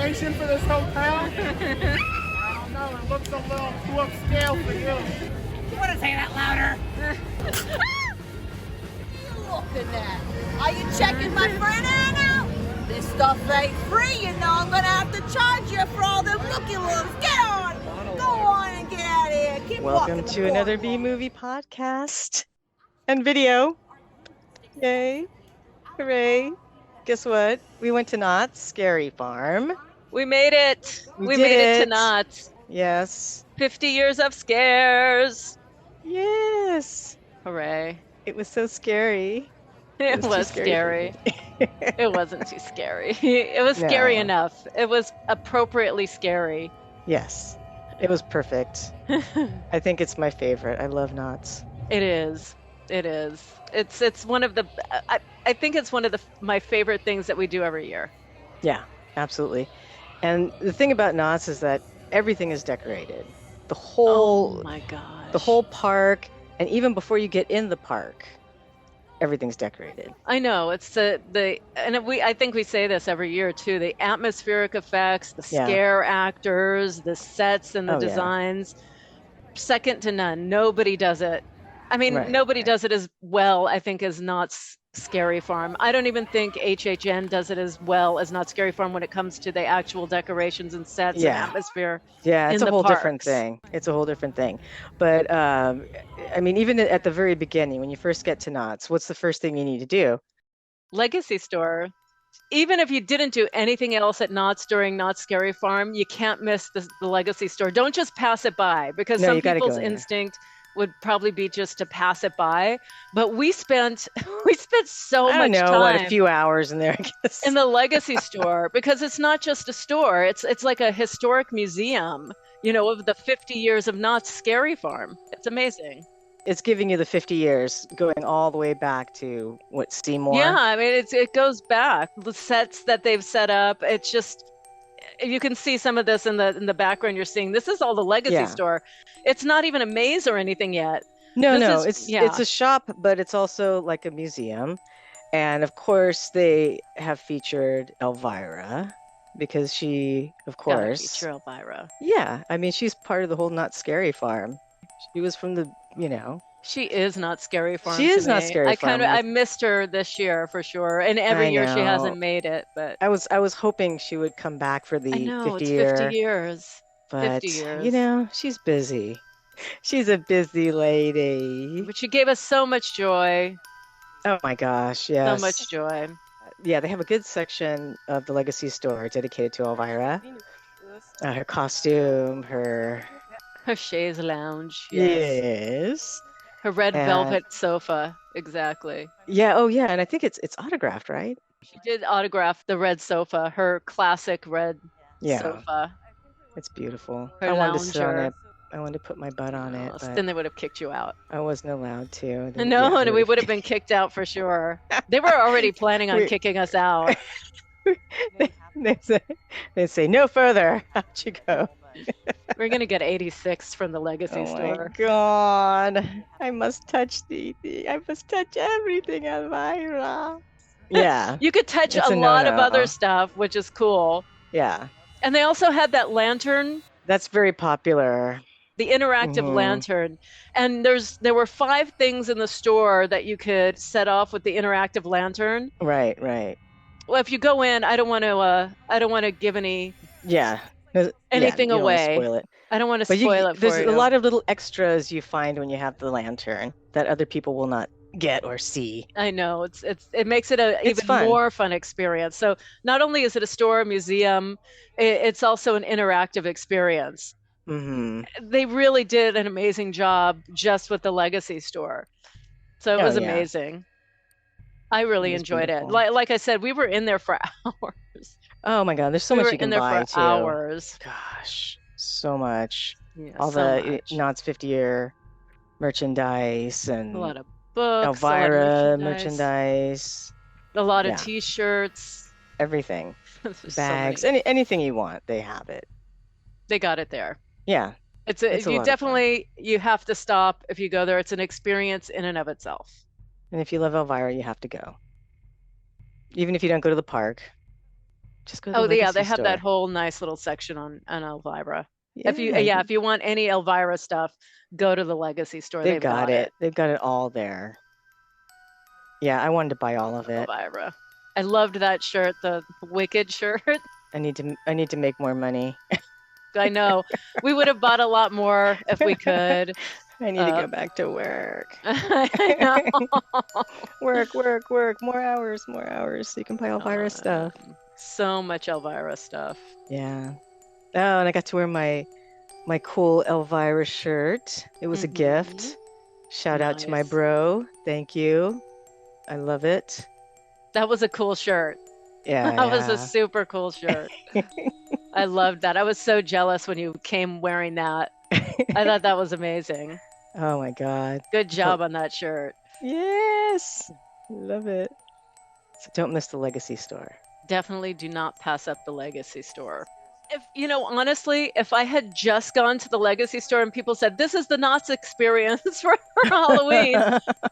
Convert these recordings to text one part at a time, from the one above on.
reservation for this hotel? I don't know. It looks a little too upscale for you. You want to say that louder? Look at that. Are you checking my friend out? This stuff ain't free, you know. I'm gonna have to charge you for all them looky-loos. Get on! Go on and get out of here. Keep Welcome walking to another B-Movie podcast and video. Yay. Hooray. Guess what? We went to Knott's Scary Farm. We made it. We made did it to it. Knott. Yes. 50 years of scares. Yes. Hooray. It was so scary. It too was scary. It wasn't too scary. It was scary No. enough. It was appropriately scary. Yes. It was perfect. I think it's my favorite. I love Knott's. It is. It is. It's one of the I think it's one of my favorite things that we do every year. Yeah, absolutely. And the thing about Knott's is that everything is decorated. The whole Oh my gosh. the whole park, and even before you get in the park, everything's decorated. I know it's I think we say this every year too. The atmospheric effects, the Yeah. scare actors, the sets and the Oh, yeah. designs, second to none. Nobody does it. I mean, Right, nobody right. does it as well, I think, as Knott's Scary Farm. I don't even think HHN does it as well as Knott's Scary Farm when it comes to the actual decorations and sets Yeah. and atmosphere. Yeah, it's in a the whole different parks. thing. It's a whole different thing. But I mean, even at the very beginning, when you first get to Knott's, what's the first thing you need to do? Legacy store. Even if you didn't do anything else at Knott's during Knott's Scary Farm, you can't miss the Legacy store. Don't just pass it by, because No, some you gotta go people's in there. instinct would probably be just to pass it by. But we spent so I don't much know, time what, a few hours in there, I guess. in the Legacy store, because it's not just a store. It's like a historic museum, of the 50 years of Knott's Scary Farm. It's amazing. It's giving you the 50 years, going all the way back to, what, Seymour? Yeah, I mean, it goes back. The sets that they've set up, it's just, you can see some of this in the background you're seeing. This is all the Legacy Yeah. store. It's not even a maze or anything yet. No, This is- it's a shop, but it's also like a museum. And of course, they have featured Elvira, because she, of Gotta course, feature Elvira. yeah, I mean, she's part of the whole Not Scary Farm. She was from the, She is not Scary Farm. She to is not me. Scary Farm. I missed her this year for sure, and every I year she know. hasn't made it. But I was hoping she would come back for the I know 50 it's year, 50 years. but 50 years. she's busy. She's a busy lady. But she gave us so much joy, Oh my gosh, yes. so much joy. Yeah, they have a good section of the Legacy store dedicated to Elvira. Her costume, her Her chaise lounge, yes, her red And- velvet sofa, exactly. yeah. Oh yeah, and I think it's autographed, right? She did autograph the red sofa, her classic red Yeah, sofa. it's beautiful. Her I wanted to sit on lounger. it. I wanted to put my butt on it, but Then they would have kicked you out. I wasn't allowed to. They- No, yeah, and they we would have been kicked out for sure. They were already planning on We- kicking us out. they say no further. Out you go. We're gonna get 86 from the Legacy Oh my store. god! I must touch I must touch everything, Elvira. Yeah, You could touch It's a a lot of no-no. other stuff, which is cool. yeah. And they also had that lantern, That's very popular. the interactive Mhm. lantern. And there were 5 things in the store that you could set off with the interactive lantern. Right, right. Well, if you go in, I don't want to give Yeah. No, anything you don't wanna away. spoil it. I don't want to But spoil it for there's you. a lot of little extras you find when you have the lantern that other people will not get or see. I know it makes it a It's even fun. more fun experience. So not only is it a store, a museum, it's also an interactive experience. Hmm. They really did an amazing job just with the Legacy store. So it Oh, was yeah. amazing. I really It was enjoyed it. beautiful. Like I said, we were in there for hours. Oh my god, there's so we much were you can in there buy for too. hours. Gosh, so much. Yeah, All so the much. Knott's 50-year merchandise and A lot of books, Elvira a lot of merchandise, a lot of Yeah. T-shirts, everything, There's so bags, many. anything you want, they have it. They got it there. Yeah, It's It's a you lot of fun. definitely you have to stop if you go there. It's an experience in and of itself. and if you love Elvira, you have to go. Even if you don't go to the park, Just go to the Oh, yeah, Legacy they have that store. whole nice little section on Elvira. Yeah, If you want any Elvira stuff, go to the Legacy store. they've got it. They've got it all there. Yeah, I wanted to buy all of it. Elvira. I loved that shirt, the Wicked shirt. I need to make more money. I know. We would have bought a lot more if we could. I need to go back to work. I know. Work, more hours, so you can buy Elvira stuff. So much Elvira stuff. Yeah. Oh, and I got to wear my cool Elvira shirt. It was a gift. Shout out to my bro. Thank you. I love it. That was a cool shirt. Yeah. That was a super cool shirt. I loved that. I was so jealous when you came wearing that. I thought that was amazing. Oh my God. Good job on that shirt. Yes. Love it. So don't miss the Legacy store. Definitely do not pass up the Legacy store. If honestly, if I had just gone to the Legacy store and people said, "This is the Knott's experience for Halloween,"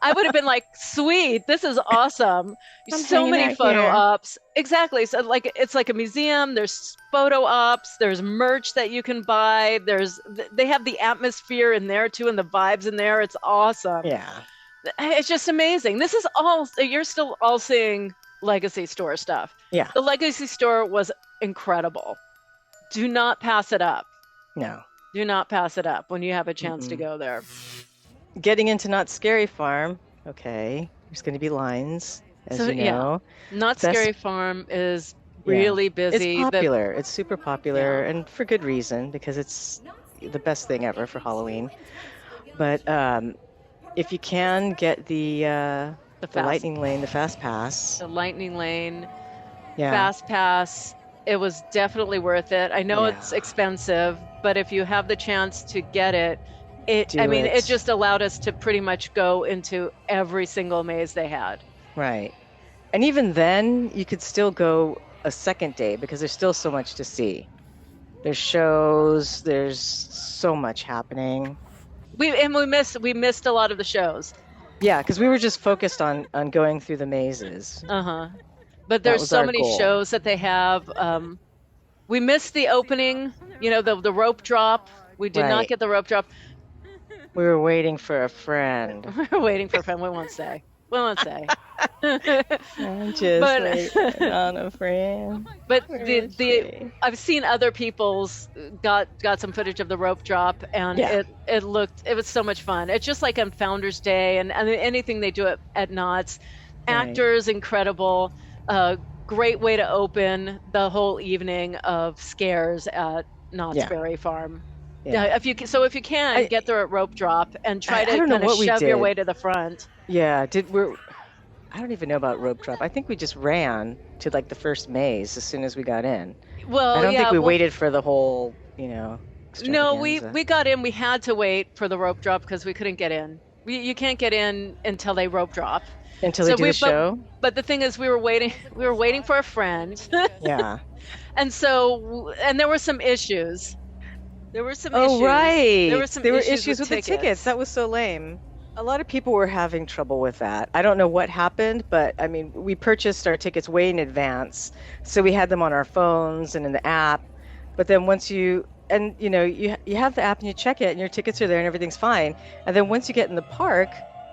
I would have been like, "Sweet, this is awesome." So many photo ops. Exactly. So it's like a museum. There's photo ops. There's merch that you can buy. They have the atmosphere in there too, and the vibes in there. It's awesome. Yeah. It's just amazing. This is all. You're still all seeing Legacy store stuff. Yeah. The Legacy store was incredible. Do not pass it up. No. Do not pass it up when you have a chance to go there. Getting into Knott's Scary Farm. Okay. There's going to be lines, as you know. Yeah. Knott's Scary Farm is really busy. It's popular. It's super popular, and for good reason, because it's the best thing ever for Halloween. But if you can get the Lightning Lane, the Fast Pass. The Lightning Lane, Fast Pass. It was definitely worth it. I know it's expensive, but if you have the chance to get it, it just allowed us to pretty much go into every single maze they had. Right. And even then, you could still go a second day because there's still so much to see. There's shows, there's so much happening. We missed a lot of the shows. Yeah, because we were just focused on going through the mazes. But there's so many shows that they have. We missed the opening, the rope drop. We did not get the rope drop. We were waiting for a friend. We were waiting for a friend. We won't say. I'm just waiting on a friend. But I've seen other people's got some footage of the rope drop, and it was so much fun. It's just like on Founders Day and anything they do at Knott's. Actors incredible. Great way to open the whole evening of scares at Knott's Berry Farm. Yeah. If you can get there at rope drop and try to kind of shove your way to the front. Yeah. I don't even know about rope drop. I think we just ran to like the first maze as soon as we got in. Well, I don't think we waited for the whole, No, we got in. We had to wait for the rope drop because we couldn't get in. You can't get in until they rope drop. Until they do the show. But the thing is, we were waiting for a friend. Yeah. And there were some issues. Oh, right. There were issues with the tickets. That was so lame. A lot of people were having trouble with that. I don't know what happened, but I mean, we purchased our tickets way in advance, so we had them on our phones and in the app. But then once you have the app and you check it and your tickets are there and everything's fine. And then once you get in the park,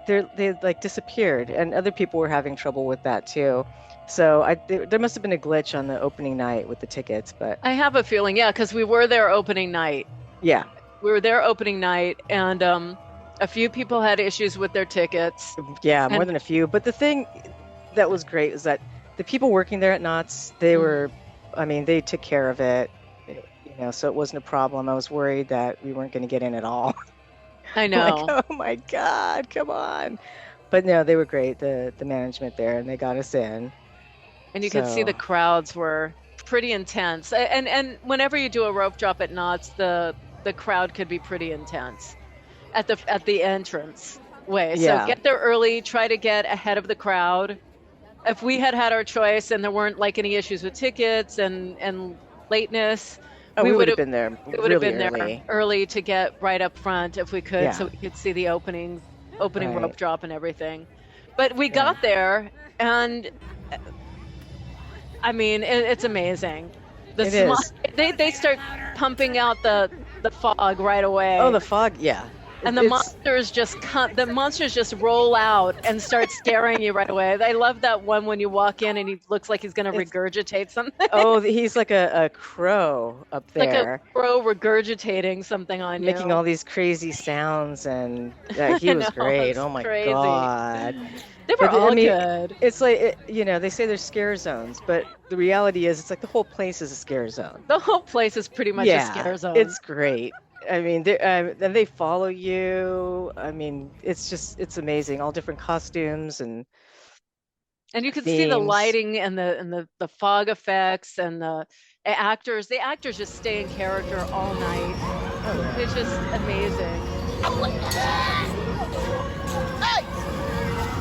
they like disappeared, and other people were having trouble with that too. So there must have been a glitch on the opening night with the tickets, but I have a feeling, because we were there opening night. Yeah, we were there opening night, and a few people had issues with their tickets. Yeah, more than a few. But the thing that was great is that the people working there at Knott's, they took care of it, so it wasn't a problem. I was worried that we weren't going to get in at all. I know. Like, oh my God, come on. But no, they were great, the management there, and they got us in. And you could see the crowds were pretty intense. And whenever you do a rope drop at Knott's, the crowd could be pretty intense at the entrance way. So get there early, try to get ahead of the crowd. If we had our choice and there weren't like any issues with tickets and lateness, we would have been there. We would have been there early to get right up front if we could, so we could see the opening rope drop and everything. But we got there, and I mean, it's amazing. The It is. They start pumping out the fog right away. Oh, the fog, yeah. And the monsters just roll out and start scaring you right away. I love that one when you walk in and he looks like he's going to regurgitate something. Oh, he's like a crow up there. Like a crow regurgitating something on you. Making all these crazy sounds, and he was great. Oh my crazy. God. They were all good. It's like, they say there's scare zones, but the reality is it's like the whole place is a scare zone. The whole place is pretty much a scare zone. It's great. I mean, and they follow you. I mean, it's amazing. All different costumes and you can themes. see the lighting and the fog effects and the actors. The actors just stay in character all night. Oh, yeah. It's just amazing. Hey,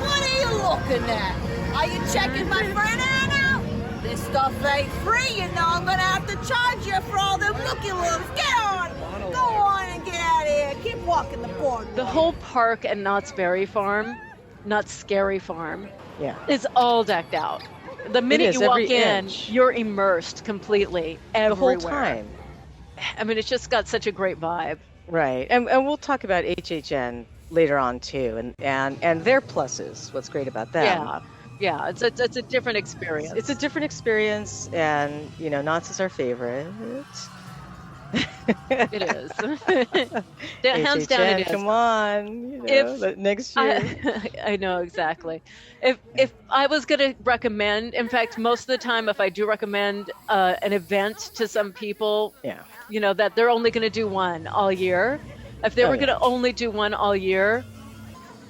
what are you looking at? Are you checking my furniture out? This stuff ain't free, you know. I'm gonna have to charge you for all them looky-loos. Get on! Go on and get out of here. Keep walking the boardwalk. The whole park at Knott's Berry Farm, Knott's Scary Farm, Yeah. is all decked out. The minute you walk in, you're immersed completely everywhere. The whole time. I mean, it's just got such a great vibe. Right. And we'll talk about HHN later on too, and their pluses. What's great about them. Yeah, it's a different experience. It's a different experience, and Knott's is our favorite. It is. Hands down, it is. Come on, next year. I know exactly. If I was going to recommend, in fact, most of the time, if I do recommend an event to some people, that they're only going to do one all year. If they were going to only do one all year,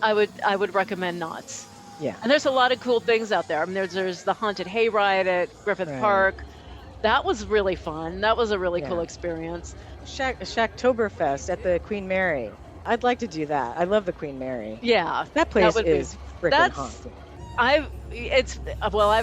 I would recommend Knott's. Yeah. And there's a lot of cool things out there. I mean, there's the haunted hayride at Griffith Park. That was really fun. That was a really cool experience. Shacktoberfest at the Queen Mary. I'd like to do that. I love the Queen Mary. Yeah. That place is freaking haunted. I've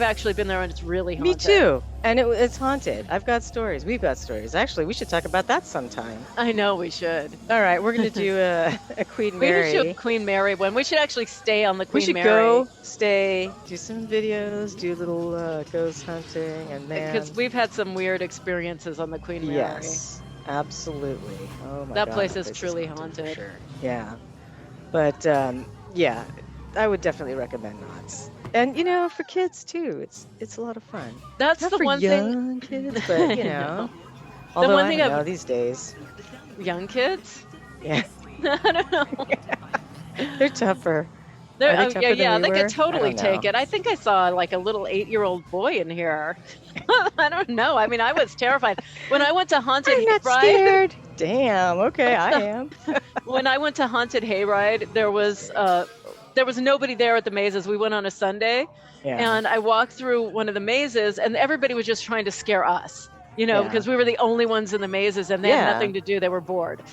actually been there and it's really haunted. Me too. And it's haunted. I've got stories. We've got stories. Actually, we should talk about that sometime. I know we should. All right, we're going to do a Queen Mary. We should do a Queen Mary one. We should actually stay on the Queen Mary. We should stay, do some videos, do a little ghost hunting, and because we've had some weird experiences on the Queen Mary. Yes, absolutely. Oh my God. That place is truly haunted. Sure. Yeah. But I would definitely recommend Knott's. And for kids too, it's a lot of fun. That's Not the for one young thing. kids, but the although one thing I don't know these days. Young kids? Yeah. I don't know. They're tougher. They we could totally take it. I think I saw like a little 8-year-old boy in here. I don't know. I mean, I was terrified when I went to Haunted I'm not Hayride. Scared. Damn. Okay, I am. When I went to Haunted Hayride, there was nobody there at the mazes. We went on a Sunday, and I walked through one of the mazes, and everybody was just trying to scare us, because we were the only ones in the mazes, and they had nothing to do. They were bored.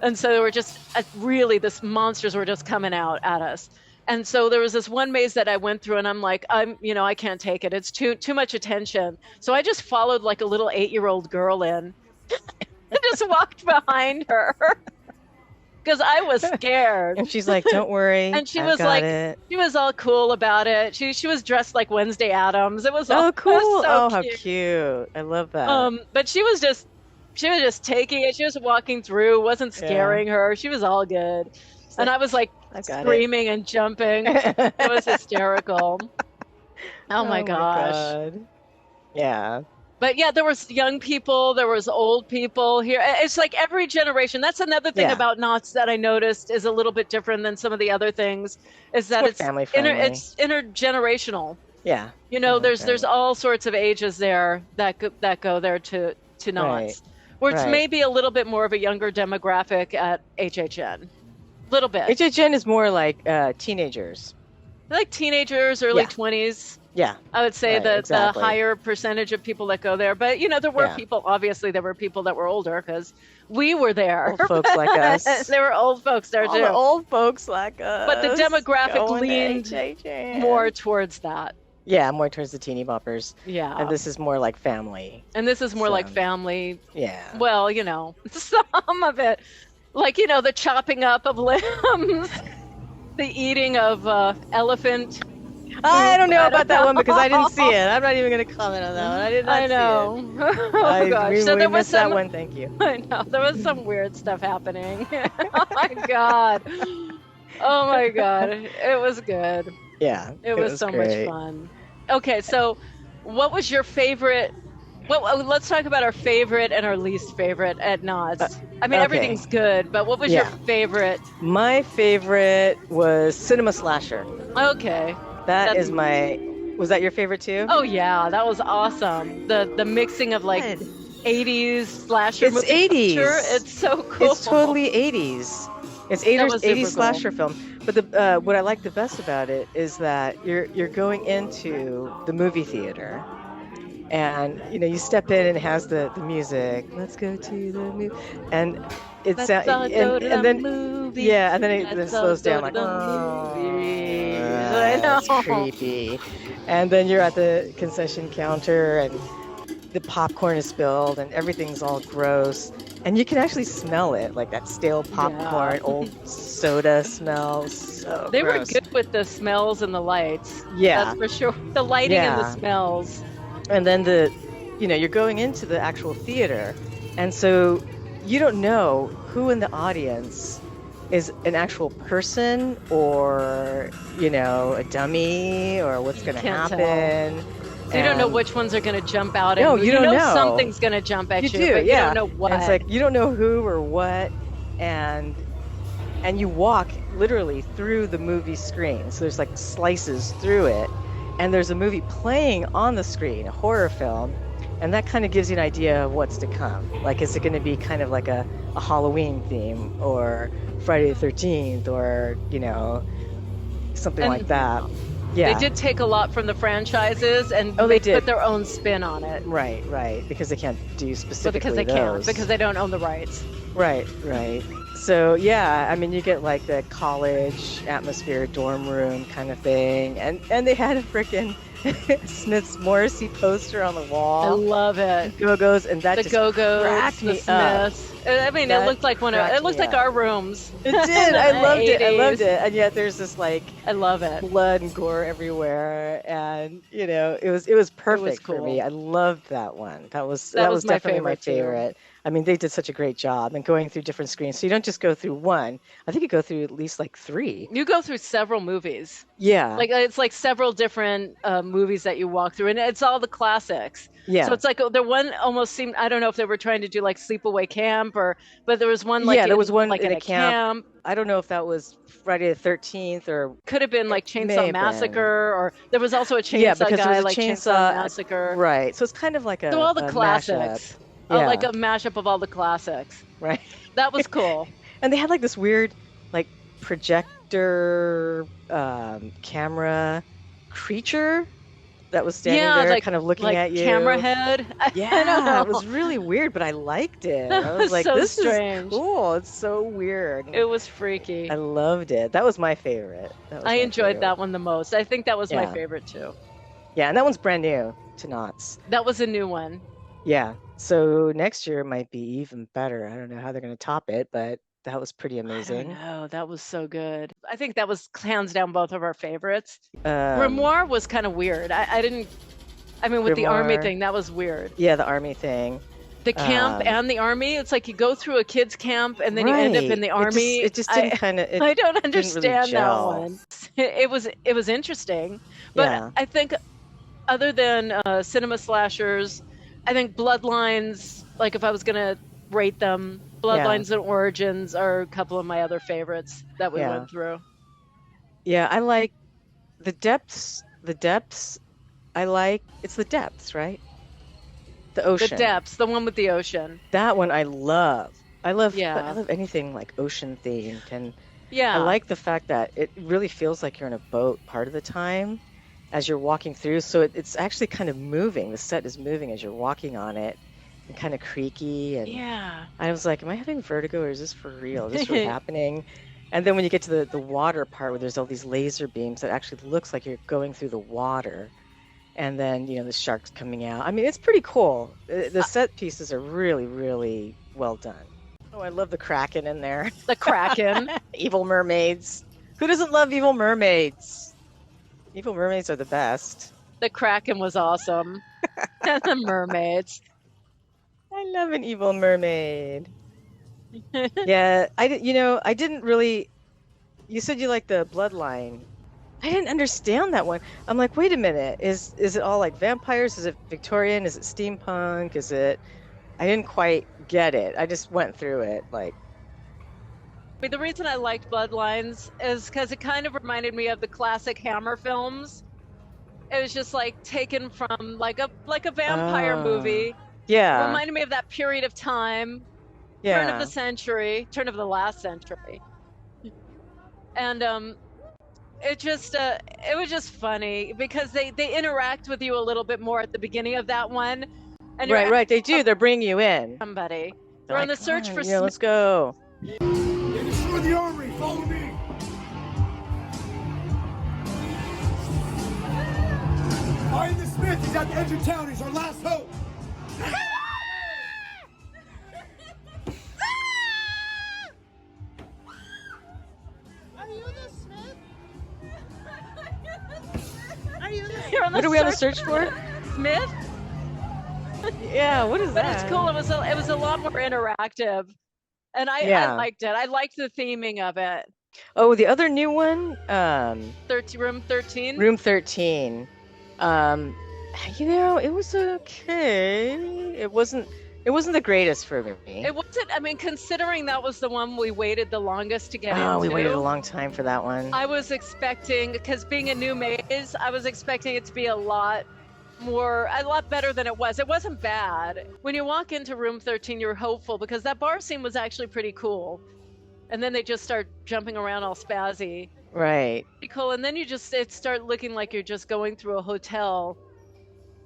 And so they were just these monsters were just coming out at us. And so there was this one maze that I went through, and I'm like, I can't take it. It's too much attention. So I just followed like a little 8-year-old girl in and just walked behind her. Because I was scared. And she's like, "Don't worry." And she was like, she was all cool about it. She was dressed like Wednesday Addams. It was all cool. It was so how cute. cute! I love that. But she was just taking it. She was walking through, wasn't scaring her. She was all good. And I was like screaming and jumping. It was hysterical. Oh my gosh. God. Yeah. But there was young people, there was old people here. It's like every generation. That's another thing about Knott's that I noticed is a little bit different than some of the other things. Is that it's family friendly. It's intergenerational. Yeah. There's all sorts of ages there that go there to Knott's. Where it's maybe a little bit more of a younger demographic at HHN. Little bit. HHN is more like teenagers. Like teenagers, early 20s. Yeah. I would say the higher percentage of people that go there. But, there were people, obviously, there were people that were older because we were there. Old folks like us. There were old folks there, too. The old folks like us. But the demographic leaned more towards that. Yeah, more towards the teeny boppers. Yeah. And this is more like family. And this is more like family. Yeah. Well, some of it. Like, the chopping up of limbs, the eating of elephant I don't know I about don't that one because I didn't see know. it. I'm not even going to comment on that one. I did not I know. see Oh it. gosh. We, So we there was missed that some. one. Thank you. I know there was some weird stuff happening. Oh my God. Oh my God. It was good. Yeah, It it was was so much great. fun. Okay, so what was your favorite? Well, let's talk about our favorite and our least favorite at Uh, Knott's. I mean, okay. everything's good, but what was your Yeah. favorite? My favorite was Cinema Slasher. Okay. That That's is my. Was that your favorite too? Oh yeah, that was awesome. The mixing of like Good. 80s slasher It's movie culture. 80s. It's so cool. It's totally 80s. It's That 80s, was super 80s cool. slasher film. But what I like the best about it is that you're going into the movie theater, and you step in and it has the music. Let's go to the movie, and it's Let's all go to and the then movies. yeah, and then it Let's all slows down go to like the movies. I It's know. creepy. And then you're at the concession counter and the popcorn is spilled and everything's all gross. And you can actually smell it, like that stale popcorn, old soda smell. So They were gross. good with the smells and the lights. Yeah. That's for sure. The lighting and the Yeah. smells. And then you're going into the actual theater. And so you don't know who in the audience is an actual person or, a dummy or what's going to can't tell. happen. So you don't know And- which ones are going to jump out. No, and you don't know. Something's going to jump at you, do, but yeah. you don't know what. And it's like you don't know who or what, and you walk literally through the movie screen. So there's like slices through it, and there's a movie playing on the screen, a horror film, and that kind of gives you an idea of what's to come. Like, is it going to be kind of like a Halloween theme or Friday the 13th or something And like that? Yeah. They did take a lot from the franchises, and Oh, they did. put their own spin on it. Right, because they can't do Well, specifically because they those. can't, because they don't own the rights. Right. So yeah, I mean, you get like the college atmosphere, dorm room kind of thing, and they had a freaking Smith's Morrissey poster on the I wall. love it. Go-Go's, and that The just Go-Go's, cracked the me up. Smiths. I mean, That it looked like cracked me up. our rooms. It did. I loved it. I loved 80s. it. And yet there's this like I love it. blood and gore everywhere, and it was perfect for me. cool. I loved that one. That was was my definitely my favorite, too. favorite. I mean, they did such a great job and going through different screens. So you don't just go through one. I think you go through at least like 3. You go through several movies. Yeah. Like it's like several different movies that you walk through, and it's all the classics. Yeah. So it's like the one almost seemed, I don't know if they were trying to do like Sleepaway Camp but there was one like there was one like in in a camp. I don't know if that was Friday the 13th or Could have been like may have Chainsaw been. Massacre, or there was also a Chainsaw Yeah, because guy there was a like Chainsaw- Massacre. right. So it's kind of like a So all the a classics. mashup. Oh, Yeah. like a mashup of all the classics. Right. That was cool. And they had like this weird like projector camera creature that was standing there like, kind of looking like at you. camera head. I don't Yeah, know. it was really weird, but I liked it. That I was was like, so this strange. is cool. It's so weird. It was freaky. I loved it. That was my favorite. I enjoyed that one the most. I think that was my Yeah. favorite too. Yeah, and that one's brand new to Knott's. That was a new one. Yeah. So next year might be even better. I don't know how they're going to top it, but that was pretty I don't amazing. know. That was so good. I think that was hands down both of our favorites. Um, Grimoire was kind of weird. I mean, with the army Grimoire. thing, that was weird. yeah, the army thing. The camp and the army, it's like you go through a kid's camp and then you end up in the army. It just didn't kind of. I don't really understand that gel. one. It was interesting, but Yeah. I think other than cinema slashers, I think Bloodlines, like if I was gonna rate them, Bloodlines and Origins are a couple of my other favorites that we Yeah. went through. Yeah, I like the depths. The depths. I like. It's the depths, right? The ocean. The Depths, the one with the ocean. That one I love. I love. Yeah. I love anything like ocean themed, and Yeah. I like the fact that it really feels like you're in a boat part of the time as you're walking through. So it's actually kind of moving. The set is moving as you're walking on it, and kind of creaky. And Yeah. I was like, am I having vertigo or is this for real? Is this really happening? And then when you get to the water part where there's all these laser beams that actually looks like you're going through the water. And then, the sharks coming out. I mean, it's pretty cool. The set pieces are really, really well done. Oh, I love the Kraken in there. The Kraken. Evil mermaids. Who doesn't love evil mermaids? Evil mermaids are the best. The Kraken was awesome. And the mermaids. I love an evil mermaid. Yeah, I didn't really. You said you like the Bloodline. I didn't understand that one. I'm like, wait a minute. Is it all like vampires? Is it Victorian? Is it steampunk? Is it? I didn't quite get it. I just went through it like. I mean, the reason I liked Bloodlines is because it kind of reminded me of the classic Hammer films. It was just like taken from like a vampire movie. Yeah. It reminded me of that period of time. Yeah. Turn of the last century. And it was just funny because they interact with you a little bit more at the beginning of that one. And right, they do. They're bringing you in. Somebody. They're on the search for Smith. Let's go. Destroy the armory. Follow me. Find the Smith. He's at the edge of town. He's our last hope. Are you the Smith? Are you the Smith? What are we on the search for? Smith? Yeah, what is But that? it's cool. It was a lot more interactive. And I liked it. I liked the theming of it. Oh, the other new one, Room 13. Room 13. It was okay. It wasn't the greatest for me. It wasn't. I mean, considering that was the one we waited the longest to get into. Oh, we waited a long time for that one. I was expecting, because being a new maze, I was expecting it to be a lot better than it was. It wasn't bad. When you walk into room 13, you're hopeful because that bar scene was actually pretty cool. And then they just start jumping around all spazzy. Right. Pretty cool. And then it start looking like you're just going through a hotel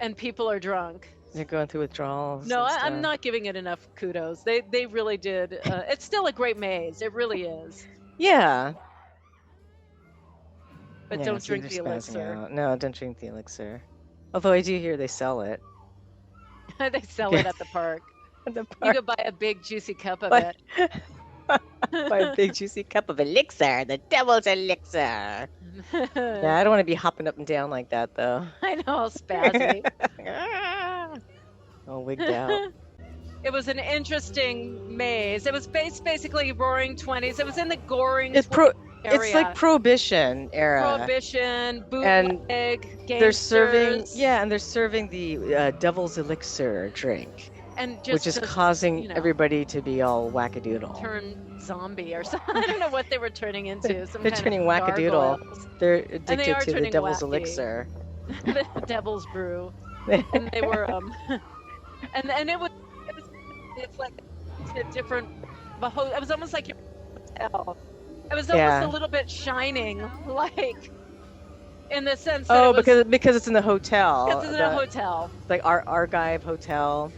and people are drunk. They're going through withdrawals. No, and I'm stuff. not giving it enough kudos. They really did. It's still a great maze. It really is. Yeah. But Yeah, don't so drink they're the spazzing elixir. out. No, don't drink the elixir. Although I do hear they sell it. They sell it at the park. At the You park. could buy a big juicy cup of But- it. Buy a big juicy cup of elixir, the devil's elixir. Yeah, I don't want to be hopping up and down like that though. I know, all spazzy. All wigged out. It was an interesting maze. It was basically Roaring 20s. It was in the goring It's area. It's like Prohibition era. Prohibition, bootleg, They're serving, gangsters, and they're serving the devil's elixir drink, and just which is to, causing everybody to be all wackadoodle. turn zombie or something. I don't know what they were turning into. Some They're kind turning of wackadoodle. gargoyles. They're they addicted are to the turning devil's wacky. elixir. The devil's brew. And they were and it's like a different it was almost like your hotel. It was almost a little bit Shining, like in the sense that Oh, it was, because it's in the hotel. because it's in a hotel. Like our Argive Hotel,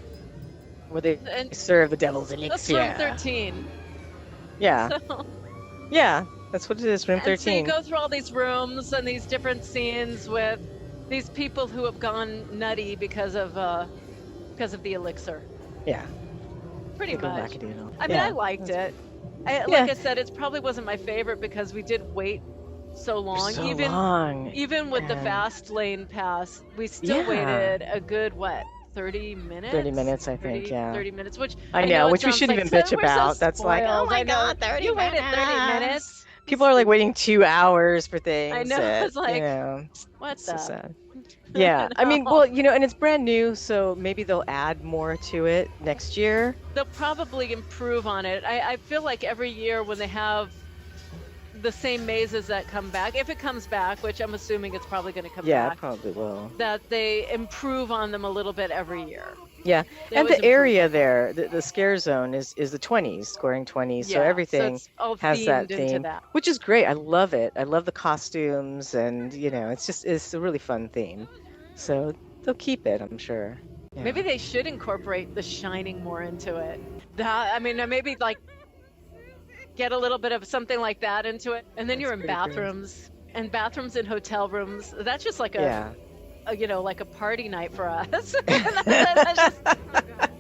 where they And serve the devil's that's elixir. room 13. Yeah, So, yeah, that's what it is. Room and so you 13. go through all these rooms and these different scenes with these people who have gone nutty because of the elixir. Yeah, Pretty they go much. wackadoodle. I mean, Yeah. I liked it. Yeah. Like I said, it probably wasn't my favorite because we did wait so long. So even long. even with the and- fast lane pass, we still Yeah. waited a good 30 minutes? 30 minutes, I think, yeah. 30 minutes, which I know, it which we sounds shouldn't like, even bitch we're so about. That's like, oh spoiled. my I know. God, 30 You waited 30 minutes. minutes. People are like waiting 2 hours for things. I know, that, it's like, you know, What it's so the? sad. Yeah, I mean, well, and it's brand new, so maybe they'll add more to it next year. They'll probably improve on it. I feel like every year when they have the same mazes that come back, if it comes back, which I'm assuming it's probably going to come Yeah, it back, probably will. that they improve on them a little bit every year. Yeah, They and always the area there, the scare zone is the 20s, scoring 20s, so everything it's all has that themed into theme, that. which is great. I love it. I love the costumes, and it's a really fun theme. So they'll keep it, I'm sure. Yeah. Maybe they should incorporate the Shining more into it. Maybe like get a little bit of something like that into it, and then That's you're in pretty great. bathrooms and bathrooms in hotel rooms. That's just like Yeah. like a party night for us. That's just-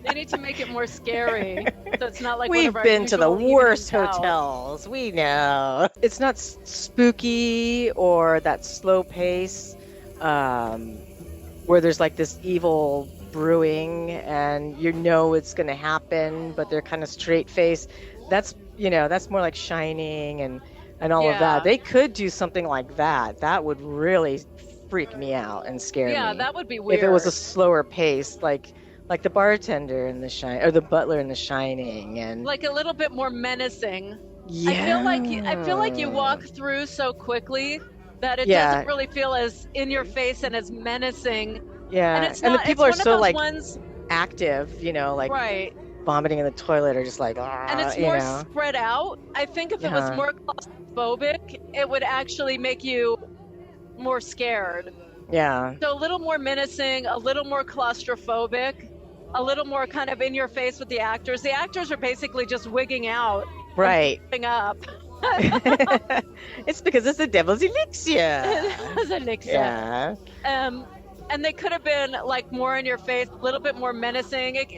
They need to make it more scary, so it's not like one We've of our been to the usual worst evenings out. hotels. We know. It's not spooky or that slow pace where there's like this evil brewing and you know it's going to happen, but they're kind of straight face. That's, that's more like Shining and all of that. Yeah. They could do something like that. That would really freak me out and scare Yeah, me. that would be If it was a weird. slower pace, like the bartender in or the butler in The Shining, and Like a little bit more menacing. yeah, I feel like you walk through so quickly that it Yeah. doesn't really feel as in your face and as menacing. yeah, And it's the not. people It's are one so of those like ones, active, like right? vomiting in the toilet or just like And it's you more know. spread out. I think if it was Yeah. more claustrophobic, it would actually make you more scared. Yeah, So a little more menacing, a little more claustrophobic, a little more kind of in your face with the actors. The actors are basically just wigging out, right. and up. It's because it's the devil's elixir. As an Yeah, and they could have been like more in your face, a little bit more menacing. it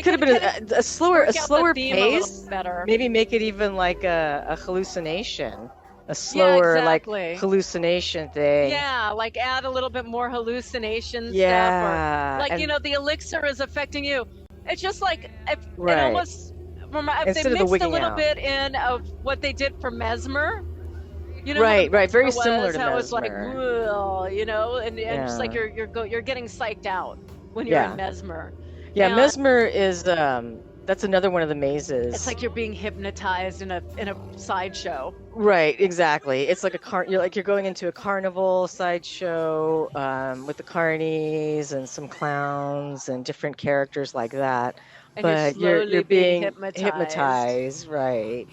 could have been a slower work out the theme a little pace. better. Maybe make it even like a hallucination, a slower exactly. like hallucination thing. Yeah, like add a little bit more hallucination Yeah, stuff, or like and- the elixir is affecting you. It's just like if it Right. almost if Instead they of the mixed a wigging little out. bit in of what they did for Mesmer. You know, Right, how right, very Mesmer similar was, to how it's like, Mesmer. "Ugh," and just like Yeah. you're getting psyched out when you're Yeah. in Mesmer. Yeah, And Mesmer is that's another one of the mazes. it's like you're being hypnotized in a sideshow. Right, exactly. It's like you're going into a carnival sideshow with the carnies and some clowns and different characters like that. And But you're slowly being hypnotized. hypnotized, right?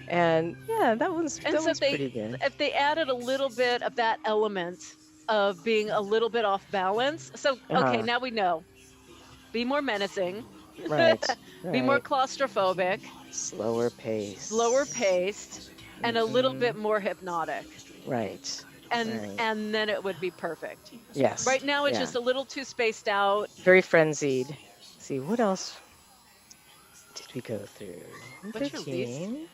And yeah, that one's pretty good. if they added a little bit of that element of being a little bit off balance. So okay, Uh-huh. now we know. Be more menacing. Right. Be more right. claustrophobic, Slower pace. slower paced, and a little Mhm. bit more hypnotic. Right. And Right. and then it would be perfect. Yes. Right now it's yeah. just a little too spaced out. Very frenzied. See, what else did we go through?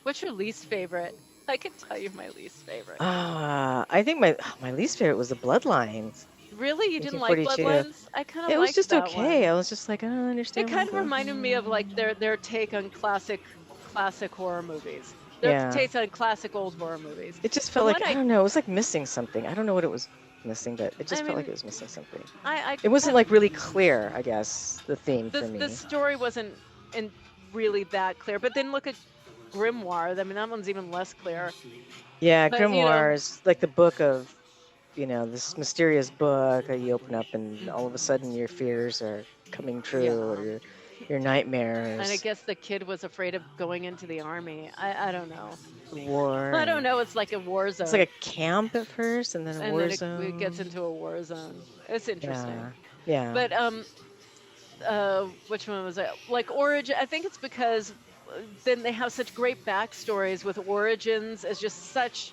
What's your least favorite? I can tell you my least favorite. I think my least favorite was the Bloodlines. Really? You didn't like 1942. Bloodlines? I kind of It was liked just that okay. one. I was just like, I don't understand. It what kind of I'm reminded me of like their take on classic horror movies. Their Yeah. take on classic old horror movies. It just felt The like one I don't know. It was like missing something. I don't know what it was missing, but it just I felt like mean, it was missing something. I It wasn't like really clear. I guess the theme for me. the story wasn't really that clear. But then look at Grimoire. I mean, that one's even less clear. Yeah, but, you know- Grimoire is like the book of, this mysterious book that you open up and all of a sudden your fears are coming true, Yeah. or your nightmares. And I guess the kid was afraid of going into the army. I don't know. war. I don't know. It's like a war zone. It's like a camp at first, and then a and war then zone. it gets into a war zone. It's interesting. Yeah. But which one was it? Like Origin. I think it's because then they have such great backstories with Origins as just such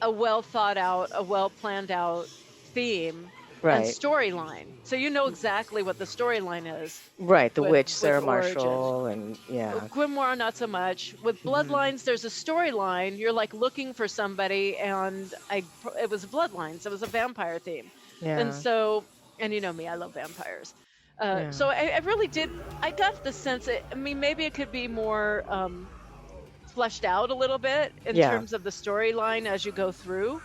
a well thought out, a well planned out theme right. and storyline. So you know exactly what the storyline is. Right. The with- witch, with Sarah Origin. Marshall, and yeah. Grimoire, not so much. With Bloodlines, there's a storyline. You're like looking for somebody, and it was Bloodlines. It was a vampire theme. Yeah. And so, and you know me, I love vampires. Yeah. So I really did. I got the sense. Maybe it could be more fleshed out a little bit in Yeah. terms of the storyline as you go through.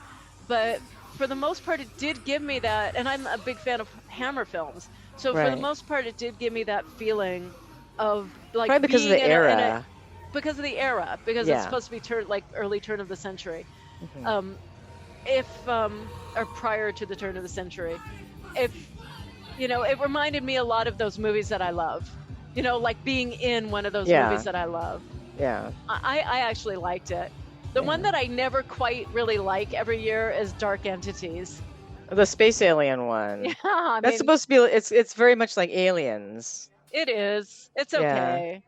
But for the most part, it did give me that. And I'm a big fan of Hammer films. So for the Right. most part, it did give me that feeling of like Probably because of the being era. because of the era, because Yeah. it's supposed to be like early turn of the century. Mhm. Or prior to the turn of the century, it reminded me a lot of those movies that I love, like being in one of those Yeah. movies that I love. Yeah. I actually liked it. The one that I never quite really like every year is Dark Entities. The space alien one. Yeah, I That's mean, supposed to be. It's very much like Aliens. it is. It's Yeah. okay.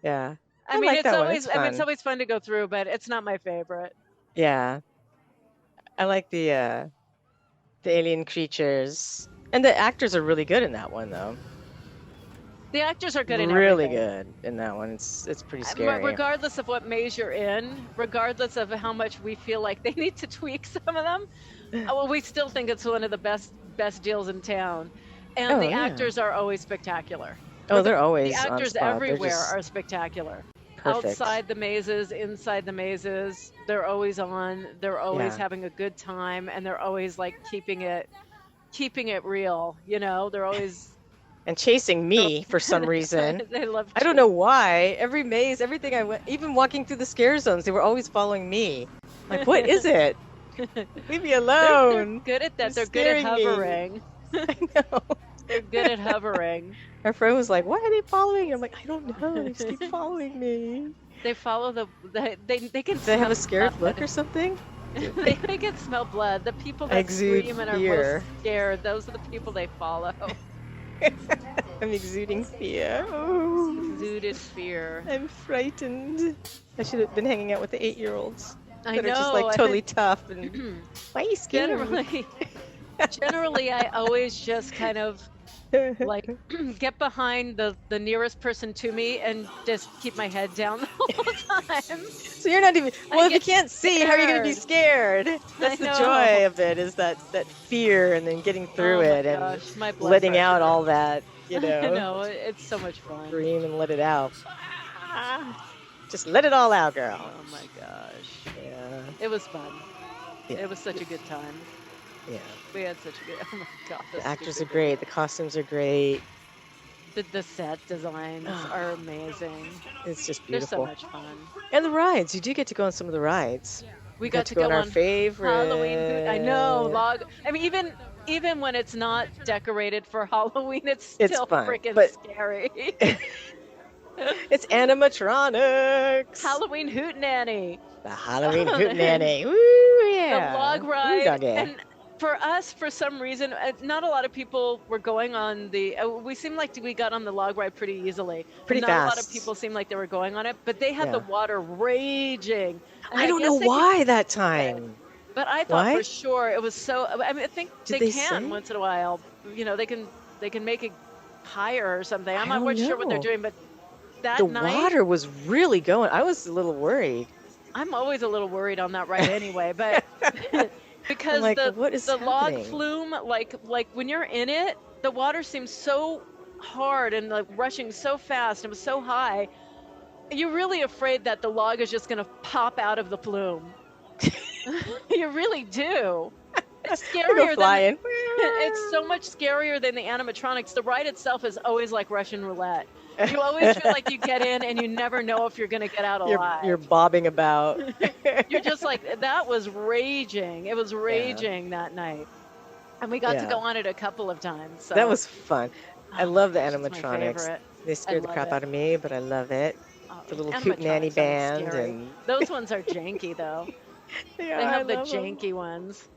Yeah. I mean, like it's that one. always. It's I mean, it's fun. always fun to go through, but it's not my favorite. Yeah. I like the alien creatures, and the actors are really good in that one, though. The actors are good in really everything. good in that one. It's pretty scary. Regardless of what maze you're in, regardless of how much we feel like they need to tweak some of them, well, we still think it's one of the best deals in town. And Oh the yeah. actors are always spectacular. Oh, they're The always on actors spot. They're everywhere just are spectacular. perfect. Outside the mazes, inside the mazes, they're always on. They're always Yeah. having a good time, and they're always like keeping it real. You know, they're always And chasing me for some reason. they love. I don't know why. Every maze, everything I went, even walking through the scare zones, they were always following me. Like, what is it? Leave me They're alone. good at that. You're They're good at scaring me. hovering. I know. They're good at hovering. Our friend was like, "Why are they following?" I'm like, "I don't know. They just keep following me." They follow they can. Do they have a smell scared blood. look or something? They can smell blood. The people that Exude scream and are fear. most scared, those are the people they follow. I'm exuding fear. Oh, Exuded fear. I'm frightened. I should have been hanging out with the 8-year-olds. I That know. are just like I totally think tough and why are you scared? generally, I always just kind of like get behind the nearest person to me and just keep my head down the whole time. So you're not even well. If you get can't see, how are you going to be scared? That's the know. joy of it. Is that fear and then getting through Oh my it gosh, and my blood letting out pressure. all that. You I know, know, it's so much fun. scream and let it out. Just let it all out, girl. Oh my gosh. Yeah, It was fun. Yeah. It was such a good time. yeah. We had such a good. Oh my god. The actors are great. The costumes are great. The set designs are amazing. It's just They're so beautiful. much fun. And the rides. You do get to go on some of the rides. We got to go on our on favorite. Halloween. I know. I mean, even when it's not decorated for Halloween, it's still fun, freaking but- scary. It's animatronics. Halloween Hootenanny. The Halloween Hootenanny. Woo, yeah. The log Ooh, ride. doggy. And for us, for some reason, not a lot of people were going on the. We seemed like we got on the log ride pretty easily. Pretty Not a lot of fast. people seemed like they were going on it, but they had the Yeah. water raging. And I don't guess know they why that time. But I thought Why? for sure it was so. I mean, I think Did they they can say? once in a while. You know, they can make it higher or something. I'm I not quite don't sure what they're know. doing, but that The night, water was really going. I was a little worried. I'm always a little worried on that ride anyway. But because like, what is the log happening? flume, like when you're in it, the water seems so hard and like rushing so fast. And it was so high. You're really afraid that the log is just going to pop out of the flume. You really do. It's Go scarier than flying. it's so much scarier than the animatronics. The ride itself is always like Russian roulette. You always feel like you get in and you never know if you're going to get out alive. You're bobbing about. You're just like, that was raging. It was raging that night. And we got to Yeah. go on it a couple of times. So. That was fun. I love the Gosh, it's my animatronics. favorite. They scared the love crap it. out of me, but I love it. Oh, The little animatronics Hootenanny aren't band scary. and Those ones are janky, though. They have the janky ones.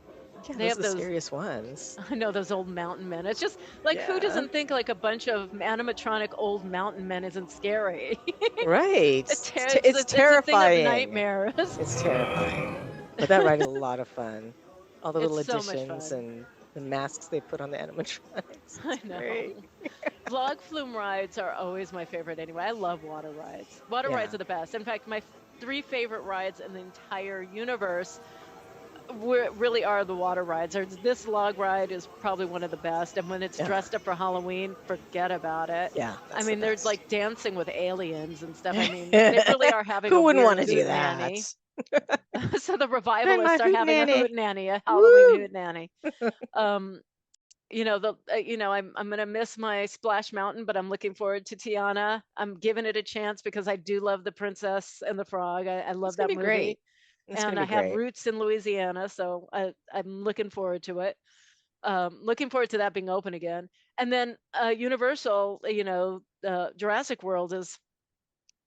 Yeah, They those have are the those- scariest ones. I know those old mountain men. It's just like who Yeah. doesn't think like a bunch of animatronic old mountain men isn't scary? Right. It's It's terrifying. It's a thing of nightmares. It's terrifying. But that ride is a lot of fun. All the It's little so much additions fun. and the masks they put on the animatronics. I It's know. great. Vlog flume rides are always my favorite anyway. I love water rides. Water Yeah. rides are the best. In fact, my 3 favorite rides in the entire universe really are the water rides. This log ride is probably one of the best. And when it's Yeah. dressed up for Halloween, forget about it. Yeah. I that's mean, the they're best. like dancing with aliens and stuff. I mean, they really are having Who a wouldn't weird want to do that? hootenanny. So the my revivalists are having a hootenanny. hootenanny, a Woo! Halloween hootenanny. I'm gonna miss my Splash Mountain, but I'm looking forward to Tiana. I'm giving it a chance because I do love The Princess and the Frog. I love It's gonna that be movie, great. It's and gonna I be have great. roots in Louisiana, so I'm looking forward to it. Looking forward to that being open again. And then Universal, Jurassic World is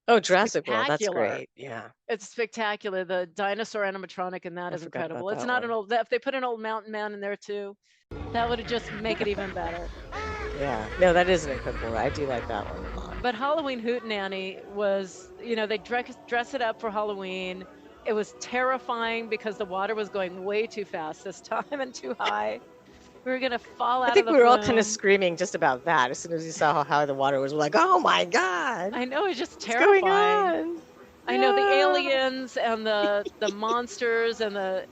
Oh, Jurassic World. That's spectacular. great. Yeah. It's spectacular. The dinosaur animatronic in that I is forgot about incredible. that It's not one. an old. If they put an old mountain man in there too, that would just make it even better. Yeah. No, that is an incredible ride. I do like that one a lot. But Halloween Hootenanny was, they dress it up for Halloween. It was terrifying because the water was going way too fast this time and too high. We were gonna fall I out think of we the were all kind balloon. of screaming just about that. As soon as we saw how high the water was, we're like, "Oh my God, I know, it's just what's going terrifying. on?" I know the Yeah. aliens and the monsters and the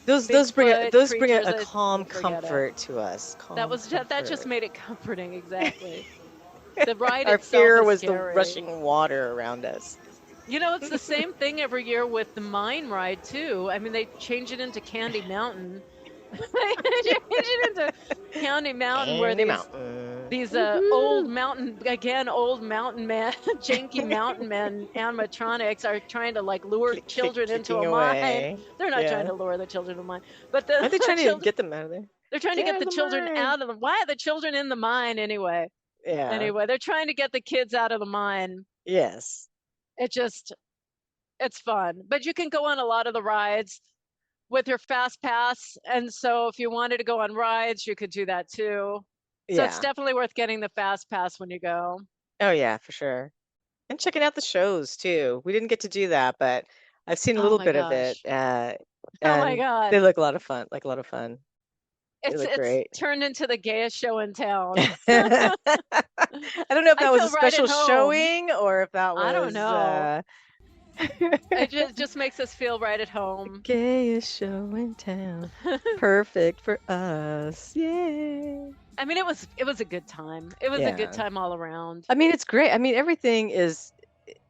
Those Bigfoot those bring creatures. a calm Forget it. comfort to us. Calm That just comfort. made it comforting. Exactly. The ride Our itself fear is was the scary. rushing water around us. You know, it's the same thing every year with the mine ride too. I mean, they change it into Candy Mountain. They change it into Candy Mountain, where Candy Mountain. these Woohoo. old mountain man, janky mountain men animatronics are trying to like lure children into Clicking a mine. away. They're not trying Yeah. to lure the children to a mine, but Aren't they the trying to children, get them out of there? they're trying to Get get out the of the children mine. out of the. Why are the children in the mine anyway? Yeah. Anyway, they're trying to get the kids out of the mine. Yes. It's fun, but you can go on a lot of the rides with your fast pass, and so if you wanted to go on rides, you could do that too. So it's Yeah. definitely worth getting the fast pass when you go. Oh yeah, for sure. And checking out the shows too. We didn't get to do that, but I've seen a Oh little my bit of it. gosh. Oh my And God. they look a lot of fun. Like a lot of fun. They look It's great. turned into the gayest show in town. I don't know if I that was a feel right special at home. showing or if that I don't was know. It just makes us feel right at home. gayest show in town. Perfect for us. Yay. I mean, it was a good time. It was a good Yeah. time all around. I mean, it's great. I mean, everything is,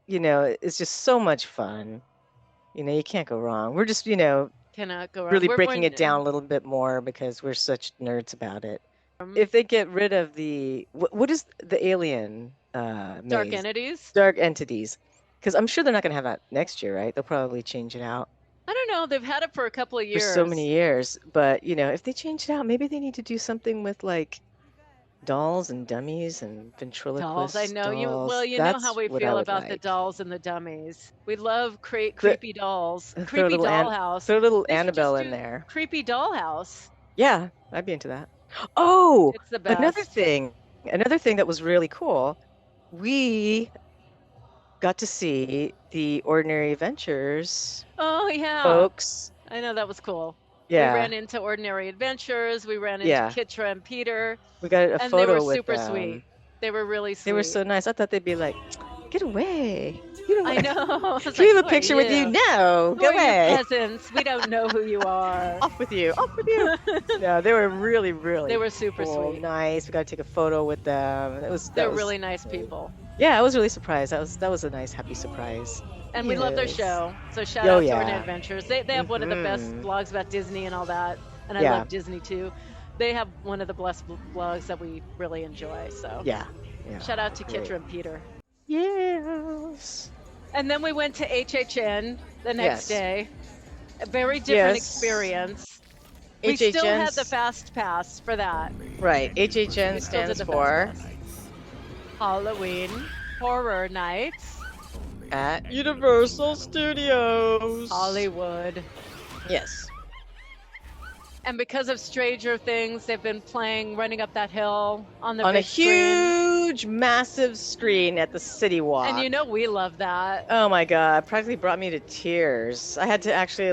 it's just so much fun. You can't go wrong. We're just, Cannot go wrong. really We're breaking it down a little bit more because we're such nerds about it. If they get rid of what is the alien Dark maze? entities. Dark entities. Because I'm sure they're not going to have that next year, right? They'll probably change it out I don't know. They've had it for a couple of for years. so many years. But, if they change it out, maybe they need to do something with like dolls and dummies and ventriloquist Dolls. I know you. dolls. Well, you know how That's we what I feel would about the like. dolls and the dummies. We love The- creepy dolls. Throw a Creepy little dollhouse. throw a little They should just Annabelle in do there. Creepy dollhouse. Yeah, I'd be into that. Oh, It's the best. another thing that was really cool. We got to see the Ordinary Adventures Oh yeah. folks. I know, that was cool. Yeah. We ran into Ordinary Adventures. We ran into Yeah. Kitra and Peter, We got a and photo they were with super them. sweet. They were really sweet. They were so nice. I thought they'd be like, "Get away! Get away! I know. I was Can we like, have a "Who are picture with you? you? No, Who go are you away! peasants? We don't know who you are." Off with you! Off with you!" No, they were really, really. They were super cool, sweet. nice. We got to take a photo with them. They're really nice people. Yeah, I was really surprised. That was a nice, happy surprise. And we love their Yes. show. So shout Oh, out to yeah. Ordinary Adventures. They have one of the best Mhm. blogs about Disney and all that. And I Yeah. love Disney too. They have one of the best blogs that we really enjoy. So Yeah. shout out to great. Kitra and Peter. Yes. And then we went to HHN the next Yes. day. A very different Yes. experience. We still had HHN's the fast pass for that. Right. HHN We still did stands the for fast pass. Halloween Horror Nights at Universal Studios. Hollywood. Yes. And because of Stranger Things, they've been playing Running Up That Hill on the On a big screen. huge, massive screen at the City Walk. And you know we love that. Oh my God, practically brought me to tears. I had to actually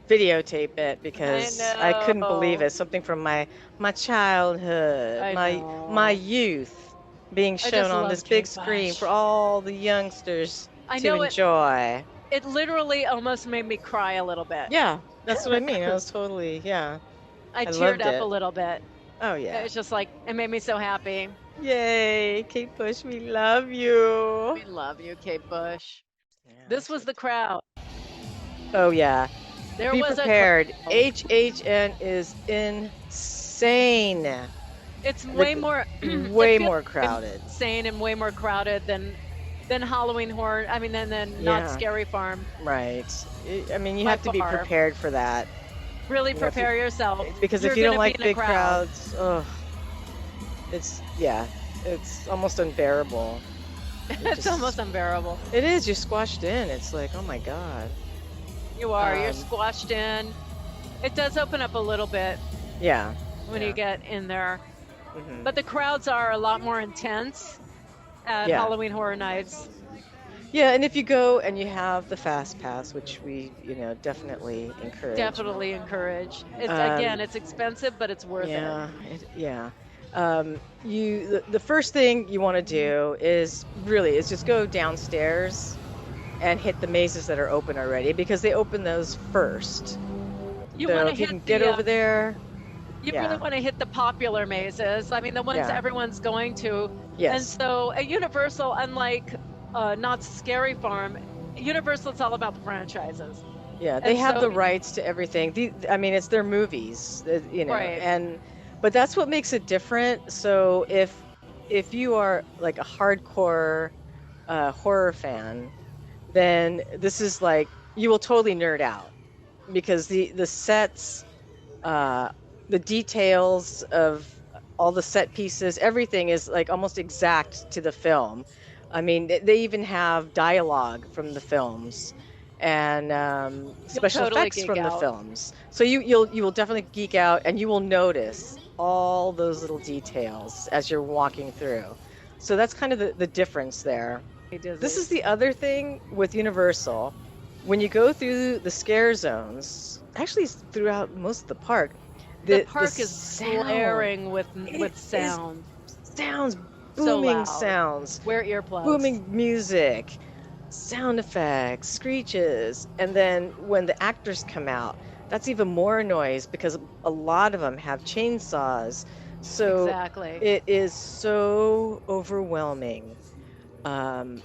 videotape it because I couldn't believe know. it. Something from my childhood, I know. my youth being I shown just on love this big Kate screen Bush. for all the youngsters I to know it- enjoy. It literally almost made me cry a little bit. Yeah, that's what I mean. I was totally, yeah. I loved teared up it. a little bit. Oh yeah. It was just like, it made me so happy. Yay, Kate Bush, we love you. We love you, Kate Bush. Yeah, This was the crowd. Oh yeah. There Be was prepared. a crowd. HHN is insane. It's way more Way it feels more crowded. insane and way more crowded than Halloween Horror. I mean, than Not Yeah. Scary Farm. Right. I mean, you By have to be far. prepared for that. Really You have to- prepare yourself. Because You're if you don't gonna be like in a big crowd. crowds, it's almost unbearable. It's just- almost unbearable. It is. You're squashed in. It's like, oh my God. You are. You're Um, squashed in. It does open up a little bit Yeah. when Yeah. you get in there. Mhm. But the crowds are a lot more intense at Yeah. Halloween Horror Nights. Yeah, and if you go and you have the fast pass, which we, definitely encourage. Definitely encourage. It's Um, again, it's expensive, but it's worth yeah, yeah. The first thing you want to do is just go downstairs and hit the mazes that are open already, because they open those first. it. You So want to if you hit can get over there, You yeah, really want to hit the popular mazes. I mean, the ones yeah, everyone's going to. And yes, so at Universal, unlike Knott's Scary Farm, Universal, it's all about the franchises. yeah. They And have so, the rights to everything. I mean, it's their movies, right. but that's what makes it different. So if you are like a hardcore horror fan, then this is like you will totally nerd out, because the sets, uh, the details of all the set pieces, everything is like almost exact to the film. I mean, they even have dialogue from the films, and You'll special totally effects geek from the out. films. So you will definitely geek out, and you will notice all those little details as you're walking through. So that's kind of the difference there. This is Dizzy. the other thing with Universal. When you go through the scare zones, actually throughout most of the park, The the park is sound, blaring with it is sound. sounds, So booming loud. sounds, Wear earplugs. booming music, sound effects, screeches, and then when the actors come out, that's even more noise, because a lot of them have chainsaws. So Exactly. it is so overwhelming. Um,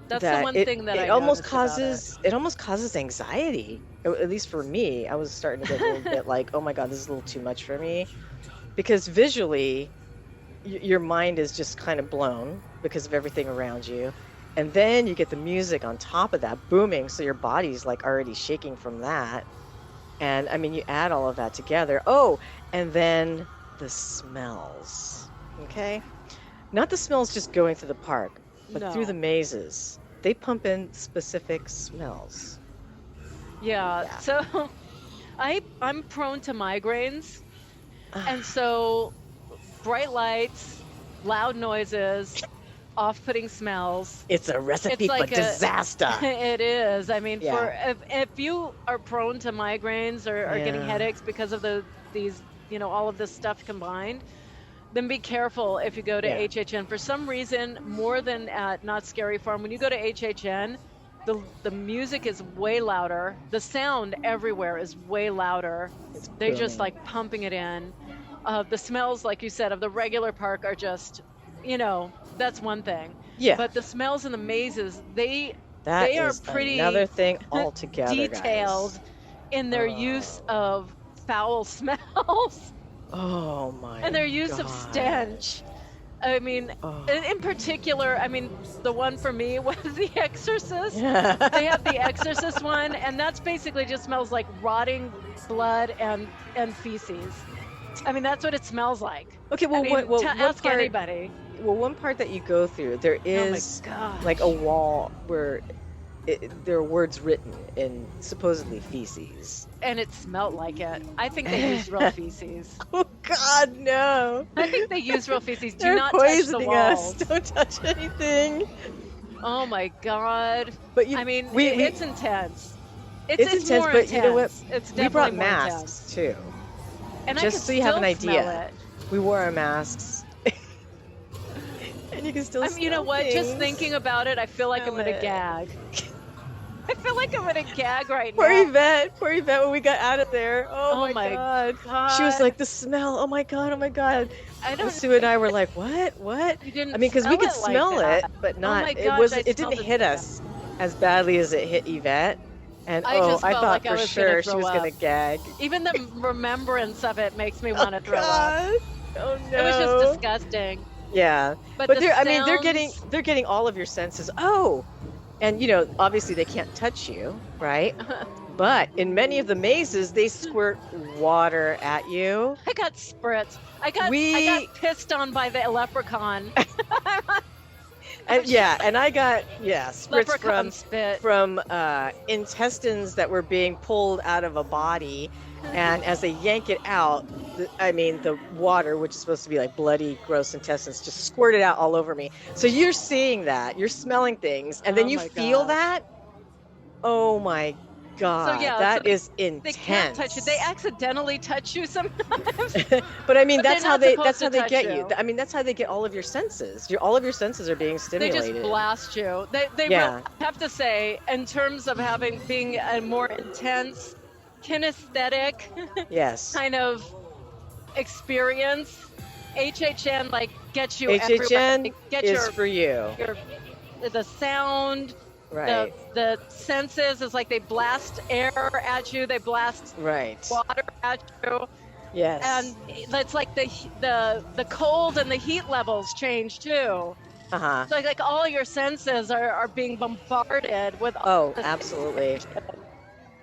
That's the that one thing that I it almost noticed about it. causes anxiety. At least for me, I was starting to get a little bit like, oh my god, this is a little too much for me, because visually your mind is just kind of blown because of everything around you, and then you get the music on top of that booming, so your body's like already shaking from that. And I mean, you add all of that together. Oh, and then the smells. Okay, not the smells just going through the park, but through the No. mazes. They pump in specific smells. Yeah. Yeah. So I'm prone to migraines. And Ah, so bright lights, loud noises, off-putting smells. it's a It's recipe for like disaster. it is. I mean, Yeah. if you are prone to migraines or getting Yeah. headaches because of these, all of this stuff combined, then be careful if you go to Yeah. HHN. For some reason, more than at Not Scary Farm, when you go to HHN, the music is way louder. The sound everywhere is way louder. It's They just booming. like pumping it in. The smells, like you said, of the regular park are just, that's one thing. Yeah. But the smells in the mazes, they That are is pretty another thing altogether, detailed guys. in their use Oh. of foul smells Oh my and their use of God. stench. I mean, Oh. in particular, I mean, the one for me was The Exorcist. Yeah. They have the Exorcist one, and that's basically just smells like rotting blood and feces. I mean, that's what it smells like. Okay, well, I mean, what ask part? anybody. Well, one part that you go through, there Oh my is gosh. like a wall where there are words written in supposedly feces. And it smelled like it. I think they used real feces. Oh God, no! I think they used real feces. Do They're not touch the poisoning us. walls. Don't touch anything. Oh my God. But I mean, we it's intense. it's intense, more but you know what? intense. It's We definitely brought more masks intense. too. And Just I could so you have an still smell idea. it. We wore our masks, and you can still. You know smell what? Just things. thinking about it, I feel like I'm Smell gonna it. gag. I feel like I'm gonna gag right Poor now. Yvette, poor Yvette, when we got out of there. Oh, Oh my my God. God. She was like, the smell. Oh my God, oh my God. I And don't. Sue and I were like, what? You didn't. I mean, because we could smell smell like it, that. but Oh not. my It gosh, wasn't. I It didn't smelled hit it. us as badly as it hit Yvette. And I just I felt thought like I for was gonna sure she throw was gonna up. gag. Even the remembrance of it makes me want to Oh throw up. God. Oh no. It was just disgusting. Yeah, But but the I mean, they're sounds- getting all of your senses. Oh, and obviously they can't touch you, right? But in many of the mazes, they squirt water at you. I got spritz. I got We- pissed on by the leprechaun. And I got spritz Leprechaun spit. from intestines that were being pulled out of a body, and as they yank it out, the water, which is supposed to be like bloody, gross intestines, just squirted out all over me. So you're seeing that, you're smelling things, and then Oh you my feel God. that. Oh my God, that is intense. They can't touch you. They accidentally touch you sometimes. But I mean, But that's they're how not they supposed to touch get you. you. I mean, that's how they get all of your senses. All of your senses are being They stimulated. just blast you. They Yeah. really, I have to say, in terms of being a more intense, kinesthetic Yes. kind of experience, HHN gets you everywhere. HHN Like, get is for you. the sound, Right. the senses is like they blast air at you, they blast Right. water at you. Yes. And it's like the cold and the heat levels change too. Uh-huh. So like all your senses are being bombarded with Oh, this absolutely.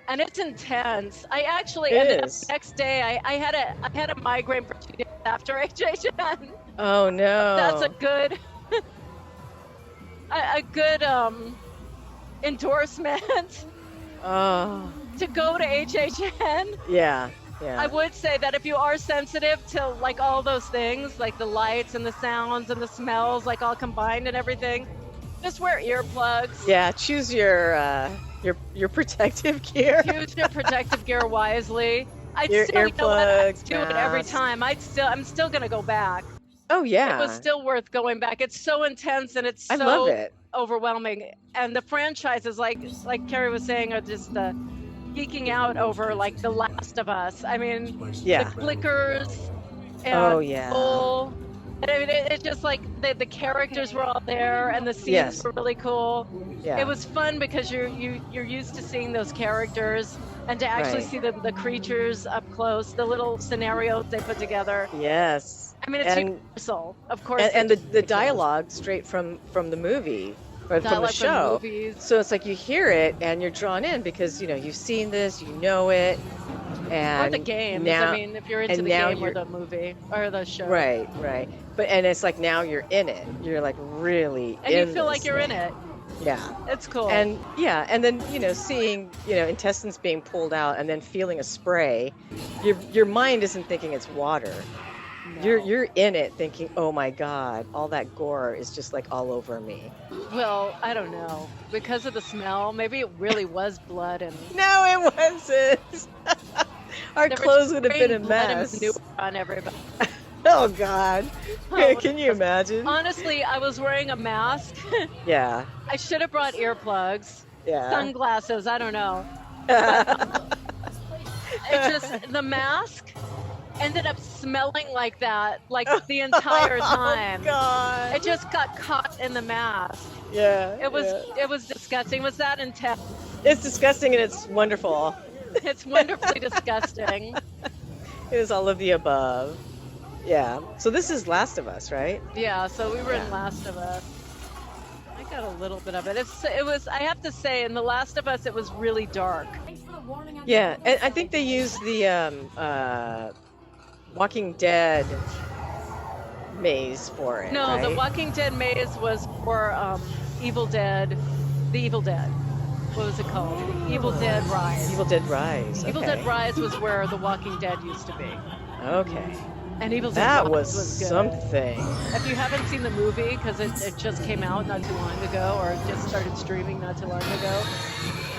and it's intense. I actually It ended is. up the next day. I had a migraine for 2 days after HHN. Oh no. That's a good endorsement Oh. to go to HHN. Yeah. Yeah. I would say that if you are sensitive to like all those things, like the lights and the sounds and the smells, like all combined and everything, just wear earplugs. Yeah. Choose your protective gear. Use your protective gear wisely. Your earplugs, do it every mask. time. I'm still gonna go back. Oh yeah. It was still worth going back. It's so intense and it's I so love it. overwhelming. And the franchises, like Carrie was saying, are just geeking out over like The Last of Us. I mean, Yeah. the clickers. And Oh, yeah. Bull. And I mean, it's just like the characters were all there, and the scenes Yes. were really cool. Yeah. It was fun because you're used to seeing those characters, and to actually Right. see the creatures up close, the little scenarios they put together. Yes. I mean, it's And- universal, of course. And it's the dialogue straight from the movie or from the dialogue from show. movies. So it's like you hear it and you're drawn in because you've seen this, you know it, and Or the games. Now, I mean, if you're into and the now game or you're- the movie or the show. right. But it's like now you're in it. You're like really And in you feel this like you're in thing. it. Yeah. It's cool. And then seeing intestines being pulled out and then feeling a spray, your mind isn't thinking it's water. No. You're in it thinking, oh my God, all that gore is just like all over me. Well, I don't know. Because of the smell, maybe it really was blood and No, it wasn't. Our they were clothes would have been a spraying blood and mess. manure on everybody. Oh God. Oh, Can you imagine? Honestly, I was wearing a mask. Yeah. I should have brought earplugs, Yeah. sunglasses, I don't know. It's just the mask ended up smelling like that like the entire time. Oh God. It just got caught in the mask. Yeah. It was yeah. it was disgusting. It was that intense. It's disgusting and it's wonderful. It's wonderfully disgusting. It is all of the above. Yeah. So this is Last of Us, right? Yeah, so we were Yeah. in Last of Us. I got a little bit of it. It was, I have to say, in The Last of Us, it was really dark. Yeah, and I think they used the Walking Dead maze for it. No, right? the Walking Dead maze was for Evil Dead, The Evil Dead. What was it called? The Evil Dead Rise. Evil Dead Rise. Evil okay. Dead Rise was where The Walking Dead used to be. Okay. And Evil Dead That Rise was good. something. If you haven't seen the movie, because it just came out not too long ago, or just started streaming not too long ago,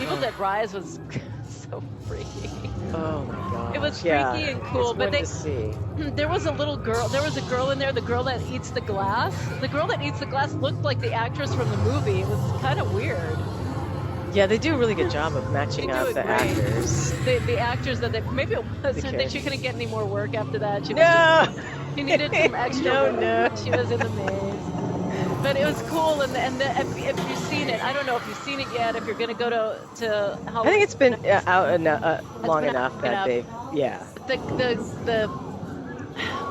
Evil Dead Rise was so freaky. Oh my God. It was yeah. freaky and cool, it's but one to see. there was a little girl. There was a girl in there. The girl that eats the glass. The girl that eats the glass looked like the actress from the movie. It was kind of weird. Yeah, they do a really good job of matching They do up it the great. actors. The actors that they maybe it wasn't that she couldn't get any more work after that. She was No. just, she needed some extra No, work. no. She was in the maze. But it was cool, if you've seen it, I don't know if you've seen it yet. If you're gonna go to I Halloween, think it's been out long been enough out that enough. they've. Yeah. the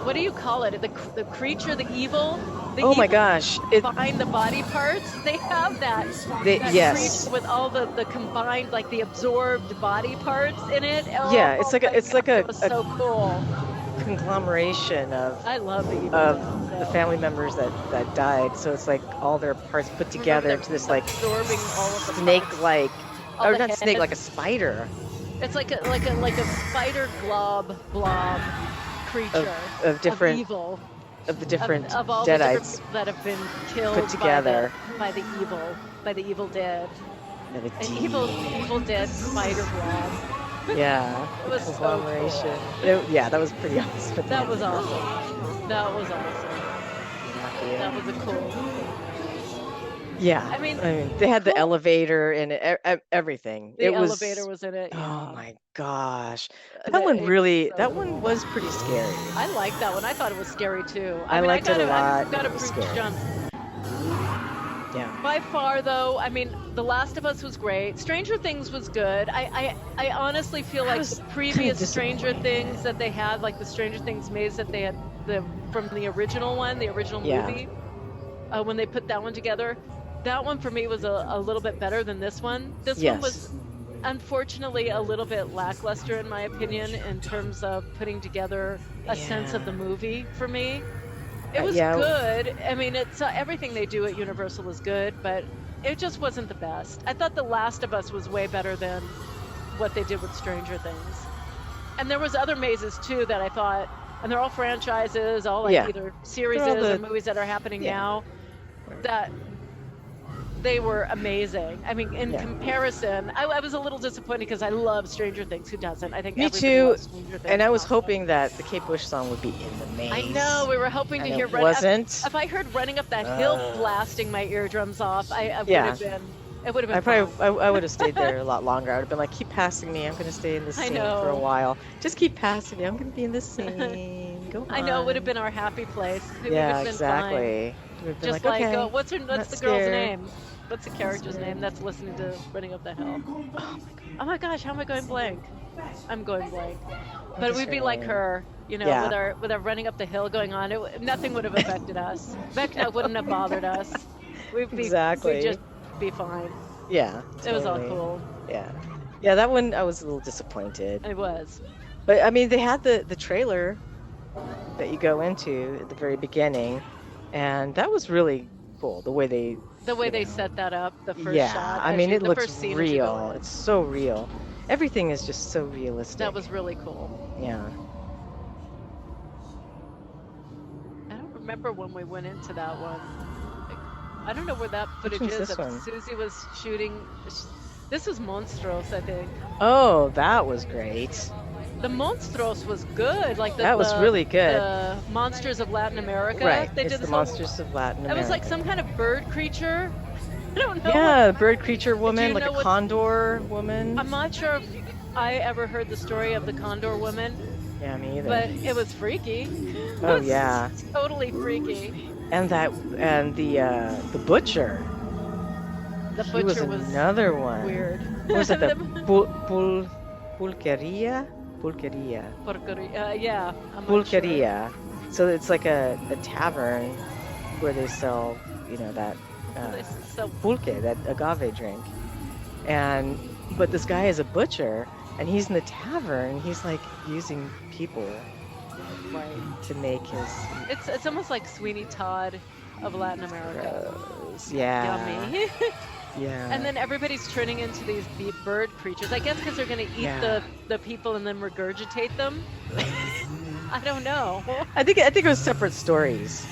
what do you call it? The creature, the evil. The Oh my evil gosh. It. combine the body parts. They have that. That Yes. creature with all the combined, like the absorbed body parts in it. Oh, Yeah, it's like my it's like God, a it was so cool. conglomeration of I love the evil. of Dead. the family members that died. So it's like all their parts put together into this like absorbing all of the snake-like, All or the not snake, head. like a spider It's like a spider blob creature of different evil of the different of all the different deadites people that have been killed put together. by the evil dead. and a An D. evil dead spider blob. Yeah, It was so conglomeration. cool. Yeah, that was pretty awesome. That was awesome. That was awesome. That was a cool. Yeah, I mean, they had the cool. elevator and everything. The It was. elevator was in it. Oh Yeah. my gosh, The- that one it really. was so That one cool. was pretty scary. I liked that one. I thought it was scary too. I mean, liked it a lot, I got but a it was proof scary. jump. Yeah. By far, though, I mean, The Last of Us was great. Stranger Things was good. I honestly feel like was the kinda previous Stranger disappointed. Things that they had, like the Stranger Things maze that they had from the original one, the original Yeah. movie, when they put that one together, that one for me was a little bit better than this one. This Yes. one was unfortunately a little bit lackluster in my opinion in terms of putting together a sense of Yeah. the movie for me. It was Yeah. good. I mean, it's everything they do at Universal is good, but it just wasn't the best. I thought The Last of Us was way better than what they did with Stranger Things. And there was other mazes too that I thought, and they're all franchises, all like Yeah. either series They're all or the- movies that are happening Yeah. now, that they were amazing. I mean, in Yeah. comparison, I was a little disappointed because I love Stranger Things. Who doesn't? I think Me everybody too. loves Stranger Things. And I was now. hoping that the Kate Bush song would be in the maze. I know, we were hoping to And hear it wasn't. If I heard Running Up That Hill blasting my eardrums off, I would Yeah. have been. It would have I been. probably I would have stayed there a lot longer. I would have been like, keep passing me. I'm going to stay in this I scene for a know. while. Just keep passing me. I'm going to be in this scene. Go on. I know it would have been our happy place. It would Yeah, have been fine. exactly. We'd have been Just like, okay, what's the not girl's scared. name? What's the character's name that's listening to Running Up the Hill? Oh my gosh, how am I going blank? I'm going blank. But is we'd be her like name? her, you know, Yeah. with our running up the hill going on. Nothing would have affected us. Vecna wouldn't have bothered us. Exactly. We'd just be fine. Yeah. It was all totally. cool. Yeah. Yeah, that one I was a little disappointed. It was. But I mean, they had the trailer that you go into at the very beginning, and that was really cool. The way they They set that up, the first yeah, shot. I mean, it the looks first scene as you go real. in. It's so real. Everything is just so realistic. That was really cool. Yeah. I don't remember when we went into that one. I don't know where that footage one's is. this one? Susie was shooting. This was Monstros, I think. Oh, that was great. The Monstros was good. Like That was really good. The Monsters of Latin America. Right. They It's did the this whole- Monsters of Latin America. It was like some kind of bird creature. I don't know. Yeah, bird creature woman, you like know a what- condor woman. I'm not sure if I ever heard the story of the Condor woman, Yeah, me either. but it was freaky. It Oh, was yeah. Totally freaky. And the butcher. The He butcher was was another one. weird. What was it? The pulqueria? Pulqueria. Yeah. I'm not sure. Pulqueria. So it's like a tavern where they sell, that So pulque, that agave drink. But this guy is a butcher, and he's in the tavern. He's like using people right. to make his It's almost like Sweeney Todd of Latin America. gross. Yeah. Yummy. Yeah. And then everybody's turning into these bird creatures. I guess because they're going to eat Yeah. the people and then regurgitate them. I don't know. I think it was separate stories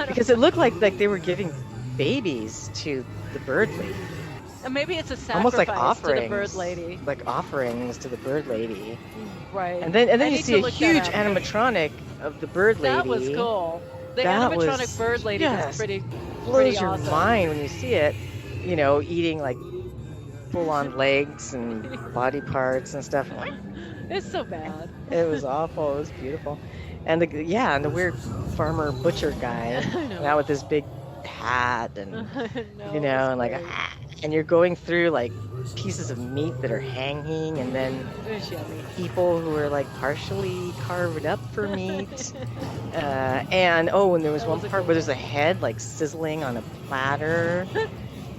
because it looked like they were giving babies to the bird lady, Maybe it's a sacrifice almost like to offerings, the bird lady. like offerings to the bird lady. Right. And then I you need see to a look that huge up. animatronic of the bird lady. That was cool. The That animatronic was bird lady was just pretty Blows your awesome. mind when you see it. Eating like full-on legs and body parts and stuff. It's so bad. It was awful. It was beautiful. And the weird farmer butcher guy, I know. now with this big hat and No, it was and like great. and you're going through like pieces of meat that are hanging, and then It was yummy. people who are like partially carved up for meat. And there was That one was a part cool where there's a head like sizzling on a platter.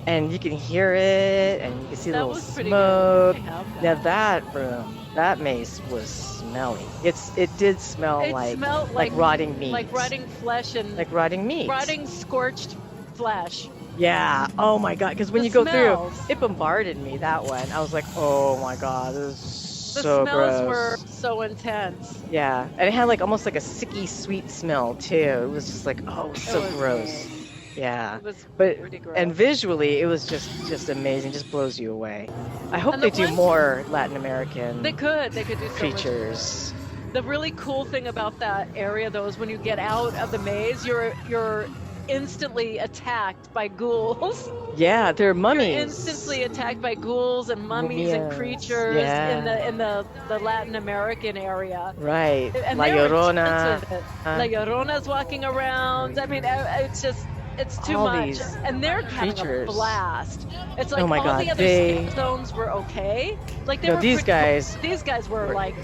and you can hear it, and you can see a That little was pretty smoke. good. I have Now that. that room, that maze was smelly. It did smell It smelled like rotting meat, like rotting flesh and like rotting meat. rotting scorched flesh. Yeah. Oh my God. Because when The you go through, smells. it bombarded me, that one. I was like, oh my God, this is The so smells were gross. so intense. Yeah. And it had like almost like a sicky sweet smell too. It was just like, oh, It so was gross. Yeah. It was But pretty gross. and visually, it was just amazing. Just blows you away. I hope And they the do one- more Latin American They could do so much. creatures. The really cool thing about that area, though, is when you get out of the maze, you're instantly attacked by ghouls. Yeah, they're You're mummies. instantly attacked by ghouls and mummies and Mumias. creatures Yeah. in the Latin American area. Right. And La they were Llorona. intense with it. La Llorona's walking around. I mean, it's too All much. these And they're having a creatures. blast. It's like Oh my all God, the other they- skip zones were okay. Like they No, were these pretty cool. guys These guys were were like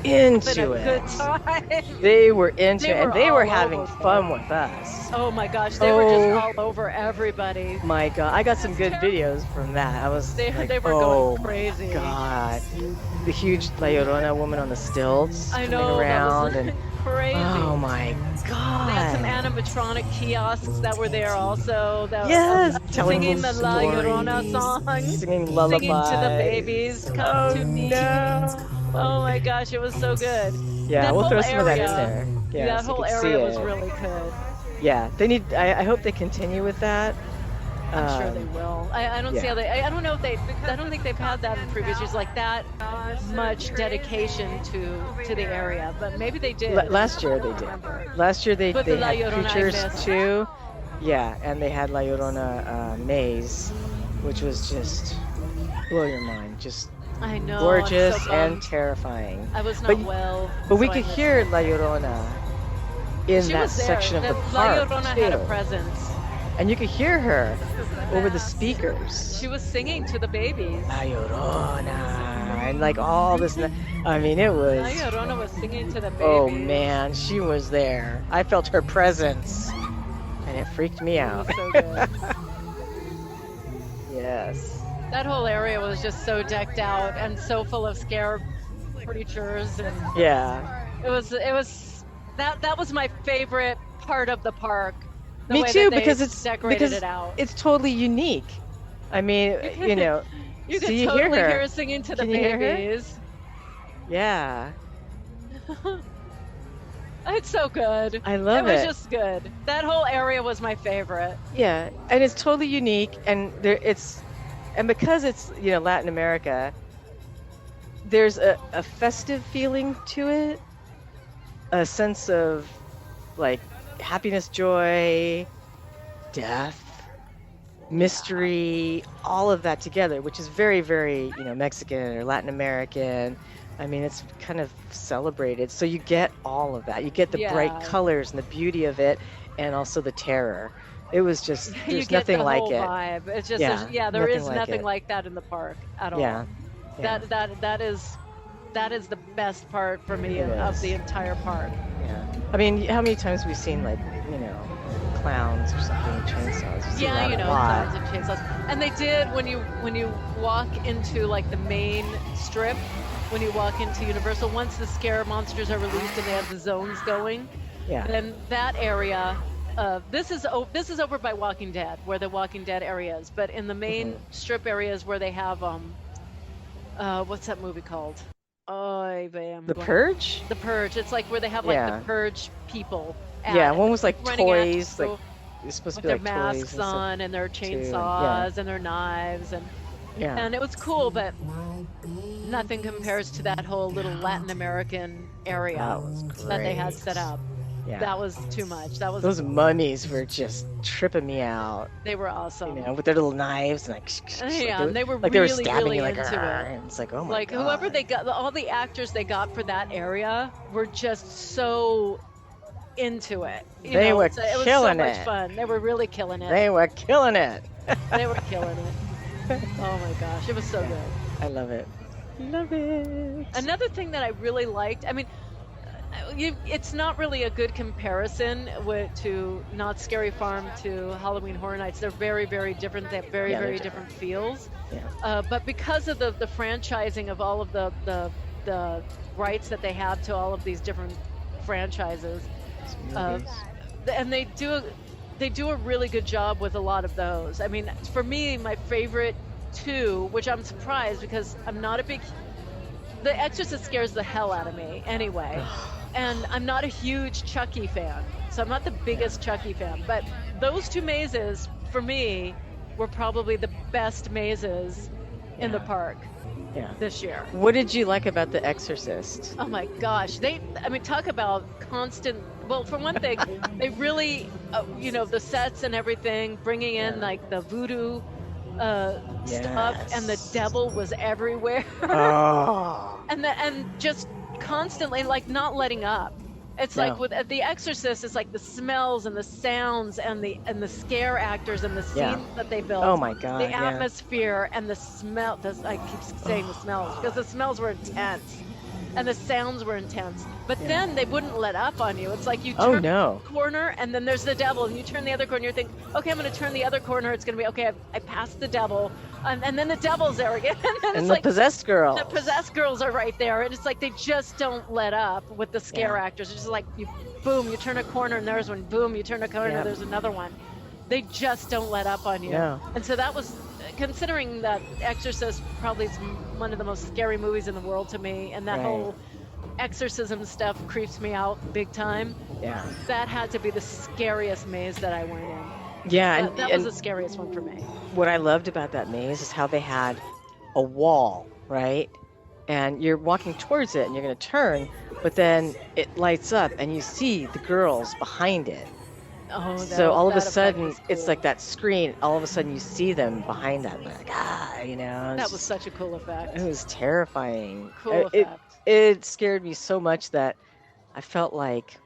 into having a it. good time. They were into They it, and were they were all having over fun it. with us. Oh my gosh, they were just Oh. all over everybody. My God, I got some good videos from that. I was They like, were oh going crazy. my God, the huge La Llorona woman on the stilts I coming know, around, that was and crazy. oh my God. They had some animatronic kiosks that were there also. That Yes, telling singing the little La stories, Llorona song, singing lullabies singing to the babies, come Oh to me. no. Oh my gosh, it was so good. Yeah, That we'll whole throw some of that in area- there. Yeah, that so you whole can see area was it. really good. Yeah, they need. I hope they continue with that. I'm sure they will. I don't see yeah. how they. I don't know if they. I don't think they've had that in previous years, like that much dedication to the area. But maybe they did. Last year they did. Last year they But the La had Llorona I creatures missed. too. Yeah, and they had La Llorona maze, which was just blow your mind, just I know. gorgeous I'm so and bummed. terrifying. I was not but- well. But we so I could missed hear it. La Llorona in She that was there. section of the La park Llorona too, had a presence. and you could hear her over the speakers. She was singing to the babies. La Llorona, and like all this. I mean, it was. La Llorona was singing to the babies. Oh man, she was there. I felt her presence, and it freaked me It out. was so good. Yes. That whole area was just so decked out and so full of scare creatures, and Yeah. it was that was my favorite part of the park. The Me way too, that they because it's decorated it out. it's totally unique. I mean, you know, You so could you totally hear hear her. singing to the Can you hear her? babies. Yeah. It's so good. I love It was it. just good. That whole area was my favorite. Yeah, and it's totally unique, and because it's Latin America, there's a festive feeling to it, a sense of like happiness, joy, death, mystery, all of that together, which is very, very Mexican or Latin American. I mean, it's kind of celebrated, so you get all of that. You get the bright Yeah. colors and the beauty of it, and also the terror. It was just You there's get nothing the like whole it. vibe. It's just Yeah, there nothing is like nothing it. like that in the park at all. Yeah. Yeah. That is the best part for me It of is. the entire park. Yeah. I mean, how many times we've seen clowns or something with chainsaws? You see Yeah, that a lot. clowns and chainsaws. And they did when you walk into like the main strip, when you walk into Universal, once the scare monsters are released and they have the zones going, Yeah. then that area. This is over by Walking Dead, where the Walking Dead area is. But in the main Mm-hmm. strip areas where they have what's that movie called? Oh, The Purge? The Purge. It's like where they have like Yeah. the Purge people. Yeah, one was like running at toys, you like it's supposed with to be their like toys masks and stuff. on and their and- chainsaws and their knives Yeah. and it was cool, but nothing compares to that whole little Latin American area That was that they had great. set up. Yeah. That was too much. That was Those mummies were just tripping me out, they were awesome. with their little knives and Yeah, and they were like they were really, stabbing really you like into "Arr," it. and it's like, oh my Like god. whoever they got, all the actors they got for that area were just so into it. They were so it was killing so much it. fun. They were really killing it. They were killing it. They were killing it. Oh my gosh, it was so good. I love it. Love it. Another thing that I really liked, I mean, it's not really a good comparison to Not Scary Farm to Halloween Horror Nights. They're very, very different. They have very, Yeah, they're very different feels. Yeah. But because of the franchising of all of the rights that they have to all of these different franchises, and they do a really good job with a lot of those. I mean, for me, my favorite two, which I'm surprised because I'm not a big. The Exorcist scares the hell out of me anyway. And I'm not a huge Chucky fan, so I'm not the biggest Chucky fan. But those two mazes, for me, were probably the best mazes in the park this year. What did you like about The Exorcist? Oh my gosh. Talk about constant. Well, for one thing, they really, the sets and everything, bringing in like the voodoo stuff, and the devil was everywhere. and just constantly like not letting up. It's like with The Exorcist, it's like the smells and the sounds and the scare actors and the scenes that they built. Oh my God! The atmosphere and the smell. I keep saying the smells because the smells were intense, and the sounds were intense. But then they wouldn't let up on you. It's like you turn a corner and then there's the devil, and you turn the other corner. You think, okay, I'm going to turn the other corner. It's going to be okay. I passed the devil, and then the devil's there again. And the possessed girls. The possessed girls are right there, and it's like they just don't let up with the scare actors. It's just like you turn a corner and there's one. Boom, you turn a corner and there's another one. They just don't let up on you. Yeah. And so that was, considering that Exorcist probably is one of the most scary movies in the world to me, and that whole exorcism stuff creeps me out big time. Yeah. That had to be the scariest maze that I went in. Yeah. That was the scariest one for me. What I loved about that maze is how they had a wall, right? And you're walking towards it and you're going to turn, but then it lights up and you see the girls behind it. Oh, so all of a sudden, it's like that screen. All of a sudden, you see them behind that. Like, That was such a cool effect. It was terrifying. Cool effect. It scared me so much that I felt like,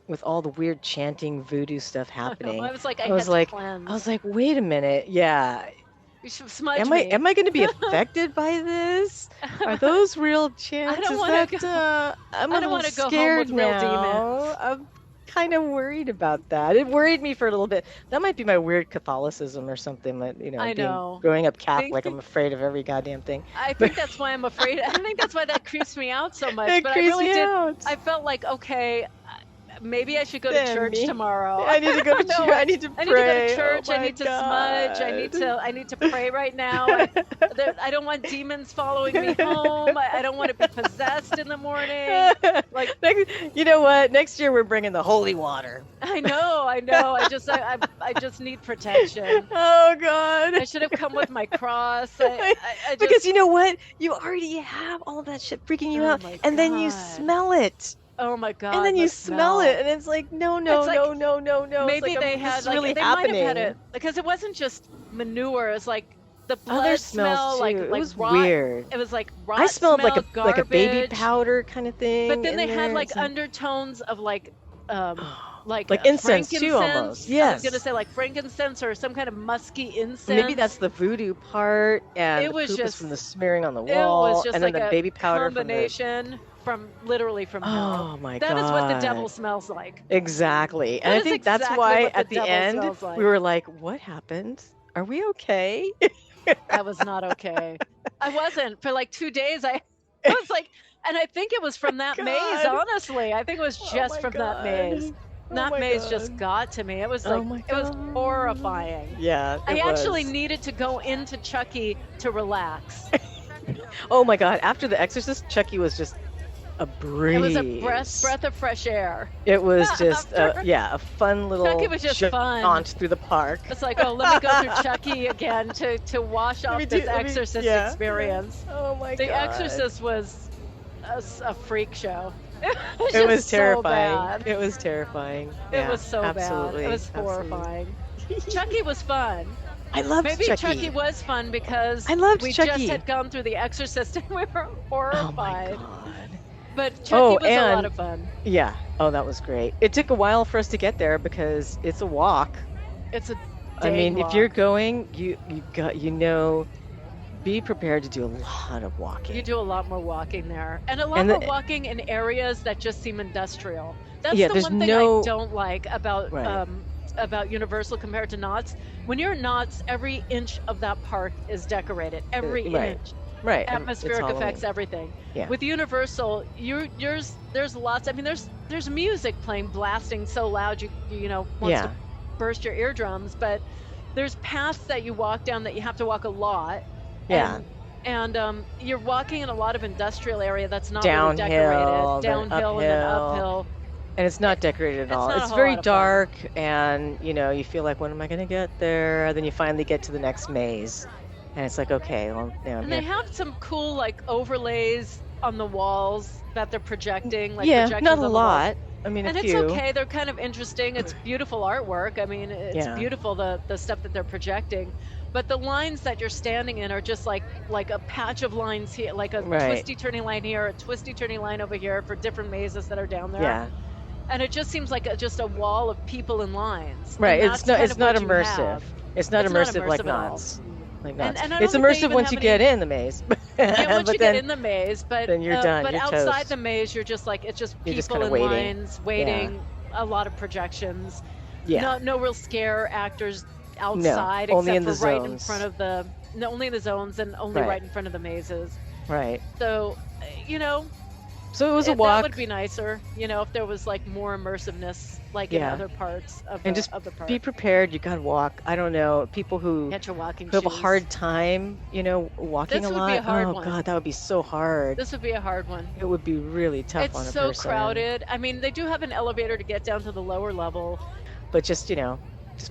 with all the weird chanting voodoo stuff happening, I was like, wait a minute, you should smudge am me. I going to be affected by this? Are those real chants? I don't want to go. I'm I don't want to go home with real demons. I'm kind of worried about that. It worried me for a little bit. That might be my weird Catholicism or something. That growing up Catholic, I'm afraid of every goddamn thing. I think that's why I'm afraid. I think that's why that creeps me out so much. It but creeps I really me did. out. I felt like, okay, maybe I should go to church tomorrow. I need to go to church. I need to pray. I need to go to church. Oh I need to smudge. I need to pray right now. I don't want demons following me home. I don't want to be possessed in the morning. Like, you know what? Next year we're bringing the holy water. I know. I just need protection. Oh God! I should have come with my cross. Because you know what? You already have all of that shit freaking you out, and then you smell it. Oh my God! And then you smell it, and it's like, no. Maybe they had really they happening. might have had it because it wasn't just manure. It was like the blood smell, like it was rot, weird. It was like rot. I smelled smell, like a baby garbage. powder kind of thing. But then they had there. like undertones of like incense too, almost. Yes. I was gonna say like frankincense or some kind of musky incense. Maybe that's the voodoo part, and it was the poop just is from the smearing on the wall, it was just and like then the baby powder combination from hell. Oh my God! That is what the devil smells like. Exactly, and I think that's why at the end we were like, "What happened? Are we okay?" I was not okay. I wasn't for like 2 days. I was like, and I think it was from that maze. Honestly, I think it was just from that maze. That maze just got to me. It was like it was horrifying. Yeah, I actually needed to go into Chucky to relax. Oh my God! After The Exorcist, Chucky was just a breeze. It was a breath of fresh air. It was just a fun little Chucky was just fun through the park. It's like, oh, let me go through Chucky again to wash off this Exorcist experience. Oh my God! The Exorcist was a freak show. It was terrifying. So bad. It was terrifying. It was so absolutely. bad. It was horrifying. Chucky was fun. I loved Maybe Chucky. was fun because we Chucky. just had gone through The Exorcist and we were horrified. Oh my God. But Chucky was a lot of fun. Yeah. Oh, that was great. It took a while for us to get there because it's a walk. It's a I mean, walk. if you're going, you know be prepared to do a lot of walking. You do a lot more walking there, and a lot And more the- walking in areas that just seem industrial. That's Yeah, the there's one thing no- I don't like Right. about Universal compared to Knott's. When you're at Knott's, every inch of that park is decorated. Every right. inch. Right. and it's Atmospheric effects, Halloween. everything. Yeah. With Universal, there's lots. I mean, there's music playing, blasting so loud you know wants Yeah. to burst your eardrums. But there's paths that you walk down that you have to walk a lot. Yeah. And you're walking in a lot of industrial area that's not Downhill, really decorated. then Downhill and then uphill. uphill. And it's not decorated at It's all. not a It's whole very lot of fun. dark, and you feel like, when am I going to get there? Then you finally get to the next maze, and it's like, okay, well, I'm And they here. have some cool like overlays on the walls that they're projecting. Like Yeah, projections not a on the walls. lot. I mean, And a it's few. okay. They're kind of interesting. It's beautiful artwork. I mean, it's Yeah. beautiful the stuff that they're projecting. But the lines that you're standing in are just like a patch of lines here, like a Right. twisty turning line here, a twisty turning line over here for different mazes that are down there. Yeah, And it just seems like just a wall of people and lines. right. And It's that's not. kind It's of not what you immersive. have. It's not It's not immersive like immersive at all. Knott's. Like And- Knott's. and I It's don't think they immersive even once have you get any- in the maze. Yeah, once but you then, get in the maze, but then you're done, But you're outside toast. the maze, you're just like it's just You're just people kinda in waiting. lines waiting. A lot of projections. yeah, No real scare actors outside, only except in the for right in zones. front of the. No, only in the zones and only Right. right in front of the mazes. right. So, So it was a that walk, would be nicer. If there was like more immersiveness, like in Yeah. other parts of and the just of the park. be prepared. You gotta walk. I don't know, people who Get your walking have a shoes. hard time, walking This a would lot. be a hard oh one. God, that would be so hard. This would be a hard one. It would be really tough It's on a so person. crowded. I mean, they do have an elevator to get down to the lower level. But just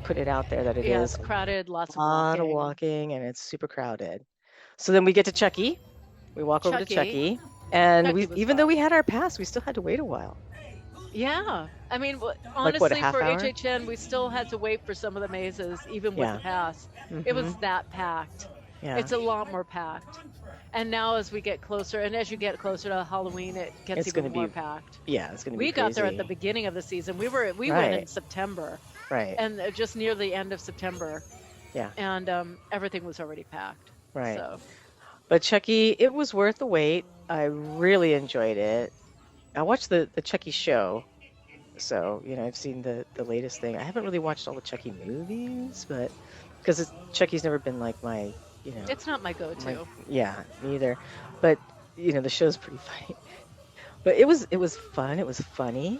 put it out there that it Yeah, is it's crowded, lots a lot of of walking, and it's super crowded. So then we get to Chucky. We walk over to Chucky. Chucky, and Chucky we was even fun. though we had our pass, we still had to wait a while. Yeah, I mean, Like, what, a honestly, half for hour? HHN, we still had to wait for some of the mazes, even with Yeah. the pass. It was Mhm. that packed. Yeah. It's a lot more packed. And now, as we get closer, and as you get closer to Halloween, it gets It's even gonna more be packed. yeah, it's gonna be We got there at the crazy. beginning of the season. We went in Right. September, Right. and just near the end of September. Yeah. And everything was already packed. Right. So But Chucky, it was worth the wait. I really enjoyed it. I watched the Chucky show. So, I've seen the latest thing. I haven't really watched all the Chucky movies, but because Chucky's never been like my, it's not my go-to. yeah, me either. But, the show's pretty funny. But it was fun. It was funny.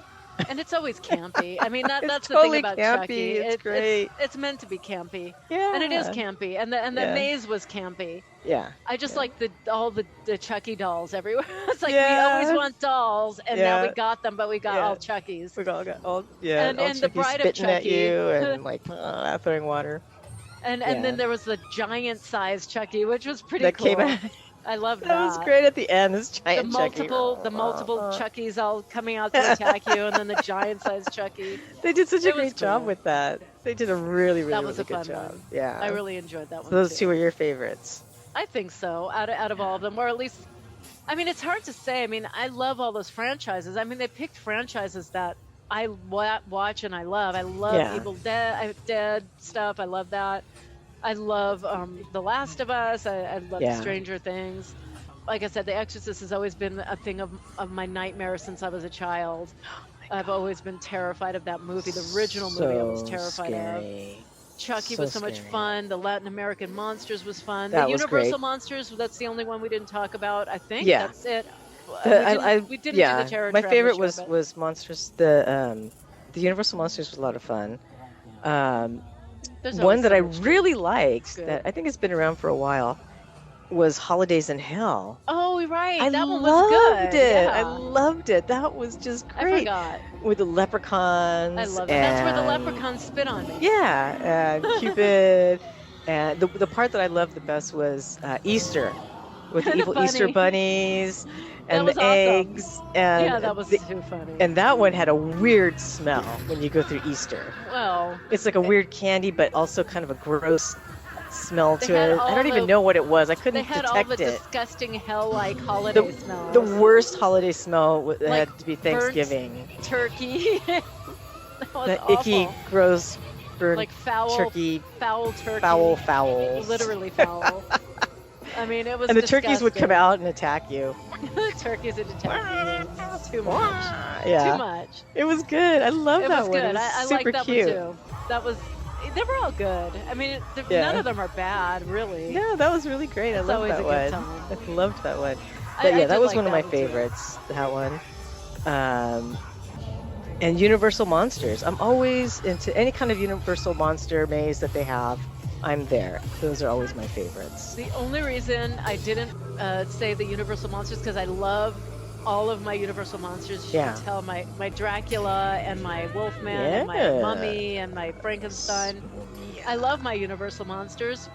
And it's always campy. I mean, It's that's totally the thing about campy. Chucky. It's great. It's meant to be campy. Yeah. And it is campy. And the Yeah. maze was campy. Yeah. I just like all the Chucky dolls everywhere. It's like Yeah. we always want dolls, and now Yeah. we got them, but we got Yeah. all Chuckies. We all got all yeah, And- all and the Chucky's Bride of spitting at Chucky. you and like throwing water. And Yeah. then there was the giant-sized Chucky, which was pretty That cool. came out. I love that. That was great at the end. This The giant Chucky. multiple Chuckies all coming out to attack you, and then the giant-sized Chucky. They did such a It was great job cool. with that. They did a really, really, That was really a good fun job. one. Yeah. I really enjoyed that So one. those too. two were your favorites. I think so. Out of all of them, or at least, I mean, it's hard to say. I mean, I love all those franchises. I mean, they picked franchises that I watch and I love. I love Yeah. Evil Dead stuff. I love that. I love The Last of Us. I love Yeah. Stranger Things. Like I said, The Exorcist has always been a thing of my nightmare since I was a child. I've always been terrified of that movie. The original movie I was So terrified of. scary. Chucky So was so much scary. fun. The Latin American Monsters was fun. That The was Universal great. Monsters, that's the only one we didn't talk about. I think Yeah. that's it. We didn't yeah, do the Terror my Traveler favorite show, but was Monsters. The Universal Monsters was a lot of fun. there's One always that so I much good. really liked Good. that I think has been around for a while was Holidays in Hell. Oh, right. I that one loved was good. it. Yeah. I loved it. That was just I great. forgot. With the leprechauns. I love that. That's where the and- leprechauns spit on me. Yeah, and Cupid. And the part that I loved the best was Easter, with the The evil Easter bunny. bunnies and was the awesome. eggs. And Yeah, that was too funny. and that one had a weird smell when you go through Easter. well, It's like a weird candy, but also kind of a gross smell They to had it. all I don't even the- know what it was. I they couldn't had all detect the it. disgusting hell-like holiday smells. The worst holiday smell Like had to be burnt Thanksgiving. turkey. That was That awful. icky, gross, burnt Like foul turkey, turkey. foul. Literally foul. I mean, it was And the turkeys would come disgusting. out and attack you. Turkeys would attack you. It's too much. Yeah. Too much. It was good. I love It that was one. It good. was I super like that cute. one too. That was. They were all good. I mean, Yeah. none of them are bad, really. Yeah, that was really great. I It's loved always that a one. good time. I loved that one. I But yeah, did that was like one of that my one, too. favorites, that one. And Universal Monsters. I'm always into any kind of Universal Monster maze that they have. I'm there. Those are always my favorites. The only reason I didn't say the Universal Monsters because I love all of my Universal Monsters. You Yeah. can tell my Dracula and my Wolfman and my Yeah. Mummy and my Frankenstein. I love my Universal Monsters.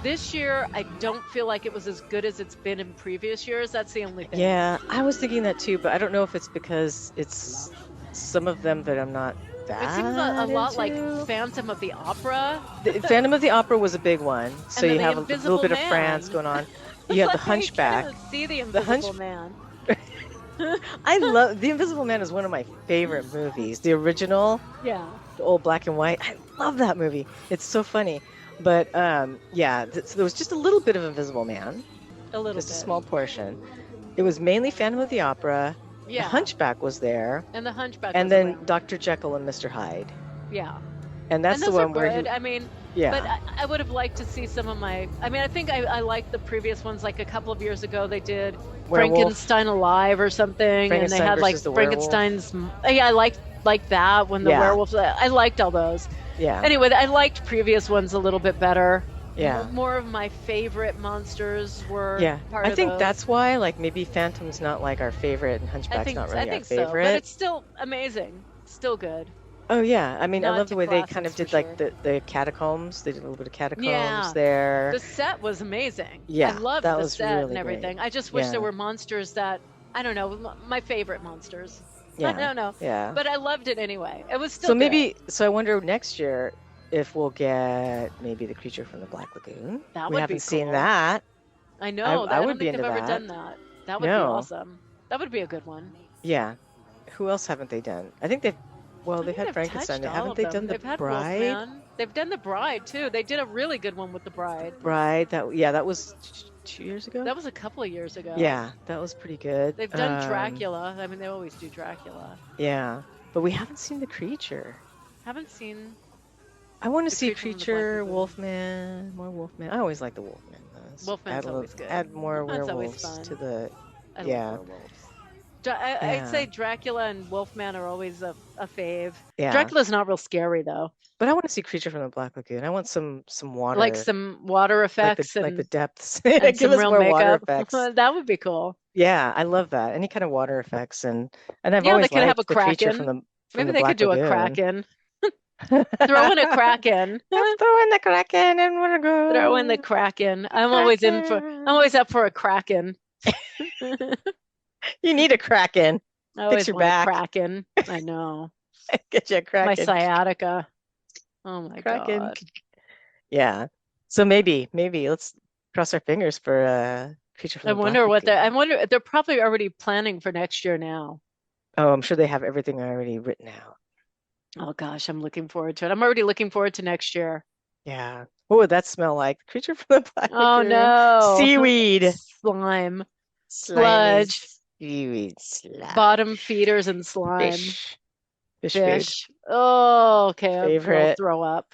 This year, I don't feel like it was as good as it's been in previous years. That's the only thing. Yeah, I was thinking that too, but I don't know if it's because it's some of them that I'm not that It seems a lot like into. Phantom of the Opera. The Phantom of the Opera was a big one, so then you the have a little Invisible bit of Man. France going on. You have the Like, Hunchback. I can't see the The Invisible Man. I love The Invisible Man is one of my favorite movies. The original, Yeah. the old black and white. I love that movie. It's so funny. But yeah, so there was just a little bit of Invisible Man, A little just bit. a small portion. It was mainly Phantom of the Opera. Yeah. The Hunchback was there, And the Hunchback and was then around. Dr. Jekyll and Mr. Hyde. Yeah. And that's And the those are one where good. he, I mean, yeah, but I would have liked to see some of my. I mean, I think I liked the previous ones. Like a couple of years ago, they did Werewolf. Frankenstein Alive or something, and they Frankenstein had like versus the werewolf. Frankenstein's. Yeah, I liked that when the Yeah. werewolf. I liked all those. yeah, Anyway, I liked previous ones a little bit better. yeah. More of my favorite monsters were. Yeah, Part I of think those. that's why, like, maybe Phantom's not like our favorite, and Hunchback's not really I think our so, but favorite. it's still amazing. Still good. Oh yeah, I mean, I Nod love to the way they kind classics of did for like the catacombs. They did a little bit of catacombs Yeah. there. The set was amazing. Yeah, I loved that the was set really and great. everything. I just wish Yeah. there were monsters that I don't know, my favorite monsters. I Yeah, don't know, yeah. but I loved it anyway. It was still So good. maybe, so I wonder next year if we'll get maybe the Creature from the Black Lagoon. That We would haven't be seen cool. that. I know. I I would don't be think they've into ever that. done that. That would be No. awesome. That would be a good one. Yeah. Who else haven't they done? I think they've. Well, I they've think had they've Frankenstein. touched all Haven't of they them. done the They've had Bride? Wolfman. They've done the Bride too. They did a really good one with the Bride. Bride. That was 2 years ago. That was a couple of years ago. Yeah, that was pretty good. They've done Dracula. I mean, they always do Dracula. Yeah, but we haven't seen the Creature. Haven't seen. I want to The see Creature from the Black Creature, Lagoon. Wolfman, more Wolfman. I always like the Wolfman. Wolfman's add a little- always good. Add more That's always werewolves fun. to the. I Yeah. love werewolves. I'd Yeah. say Dracula and Wolfman are always a fave. Yeah, Dracula's not real scary though. but I want to see Creature from the Black Lagoon. I want some water, Like some water like effects the depths. and Give some us real more water makeup. effects. That would be cool. Yeah, I love that. Any kind of water effects, and I've Yeah, always they could have liked a the Creature kraken. from the Maybe the they could Black do a Lagoon. kraken. Throw in a kraken. Throw in the Kraken and we're go. Throw in the kraken. I'm always up for a kraken. You need a Kraken. I always your want back. a kraken. I know. Get you a Kraken. My sciatica. Oh my Kraken. God. Yeah. So maybe let's cross our fingers for Creature from I the Black wonder what Lagoon. I wonder they're probably already planning for next year now. Oh, I'm sure they have everything already written out. Oh gosh, I'm looking forward to it. I'm already looking forward to next year. Yeah. What would that smell like? Creature from the Black Oh Lagoon. no. Seaweed. Slime, Slimy sludge, Seaweed. Slime. bottom feeders and slime, Fish. Fish food. fish. Oh, okay. I'll Favorite. throw up.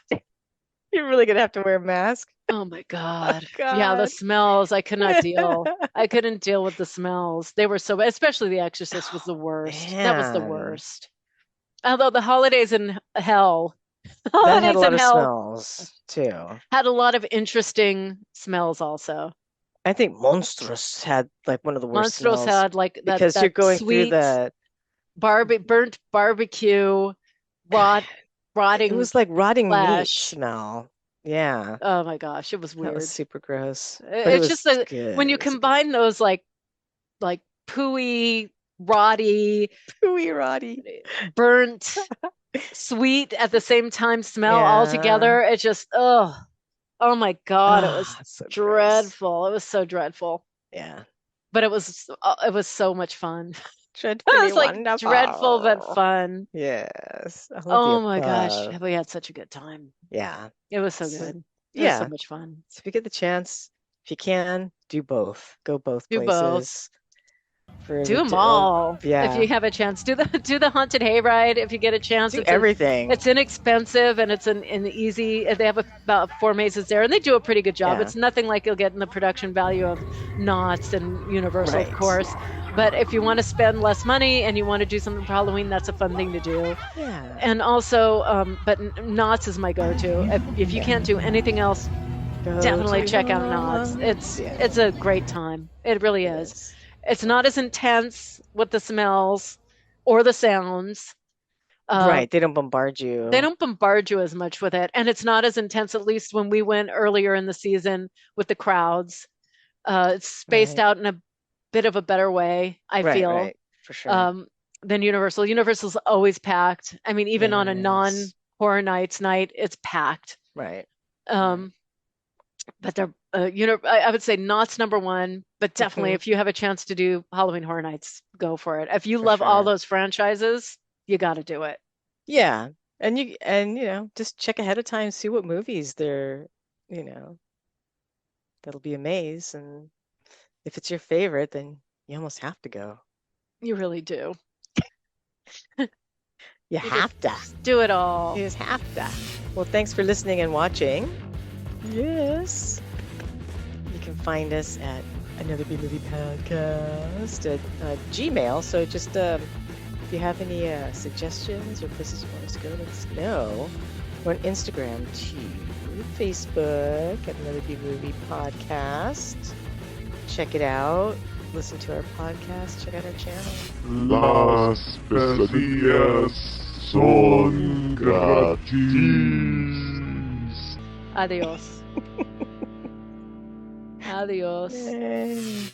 You're really gonna have to wear a mask. Oh my God. Yeah, the God. smells. I could not deal. I couldn't deal with the smells. They were so, especially The Exorcist was the worst. That was the Man. worst. Although the holidays in hell, That had holidays a lot in of hell smells too. had a lot of interesting smells also. I think Monstrous had like one of the worst Monstros smells had like that, because that you're going sweet through the. burnt barbecue, rotting. It was like rotting meat flesh. smell. Yeah, Oh my gosh, it was that weird. was super gross. But It's it was just that good. when you It was combine those like pooey, rotty, gooey, rotty. burnt, sweet at the same time smell all Yeah. together, it just oh my God, it was Ah, so gross. dreadful. It was so dreadful. Yeah, But it was so much fun. It dreadfully was like wonderful. dreadful but fun. Yes. All of the Oh my gosh, above. we had such a good time. Yeah. It was so So- good. It was so Yeah. much fun. So if you get the chance, If you can, do both. Go both Do places. both. For Do them the- all yeah. if you have a chance. Do the haunted hayride if you get a chance. Do It's everything. it's inexpensive and it's an easy. They have about 4 mazes there, and they do a pretty good job. Yeah. It's nothing like you'll get in the production value of Knott's and Universal, Right. of course. But if you want to spend less money and you want to do something for Halloween, that's a fun thing to do. Yeah. And also, but Knott's is my go-to. If you can't do anything else, Go definitely to check out Knott's. Knott's. It's a great time. It really is. Yes. It's not as intense with the smells or the sounds. Right. They don't bombard you. They don't bombard you as much with it. And it's not as intense, at least when we went earlier in the season with the crowds. It's spaced Right. out in a bit of a better way, I Right, feel, right. For sure. than Universal. Universal's always packed. I mean, even on a Yes. non-horror nights night, it's packed. Right. But they're I would say Knott's number one, but definitely Mhm. if you have a chance to do Halloween Horror Nights, go for it. If you For love all sure. those franchises, you got to do it. Yeah. And you know, just check ahead of time, see what movies they're, you know, that'll be a maze. And if it's your favorite, then you almost have to go. You really do. You have to. Just do it all. You just have to. Well, thanks for listening and watching. Yes. You can find us at Another B Movie Podcast at Gmail. So just if you have any suggestions or places you want us to go, let us know. We're on Instagram too, Facebook at Another B Movie Podcast. Check it out. Listen to our podcast. Check out our channel. Las pesadillas son gratis. Adios. Adios. Yay.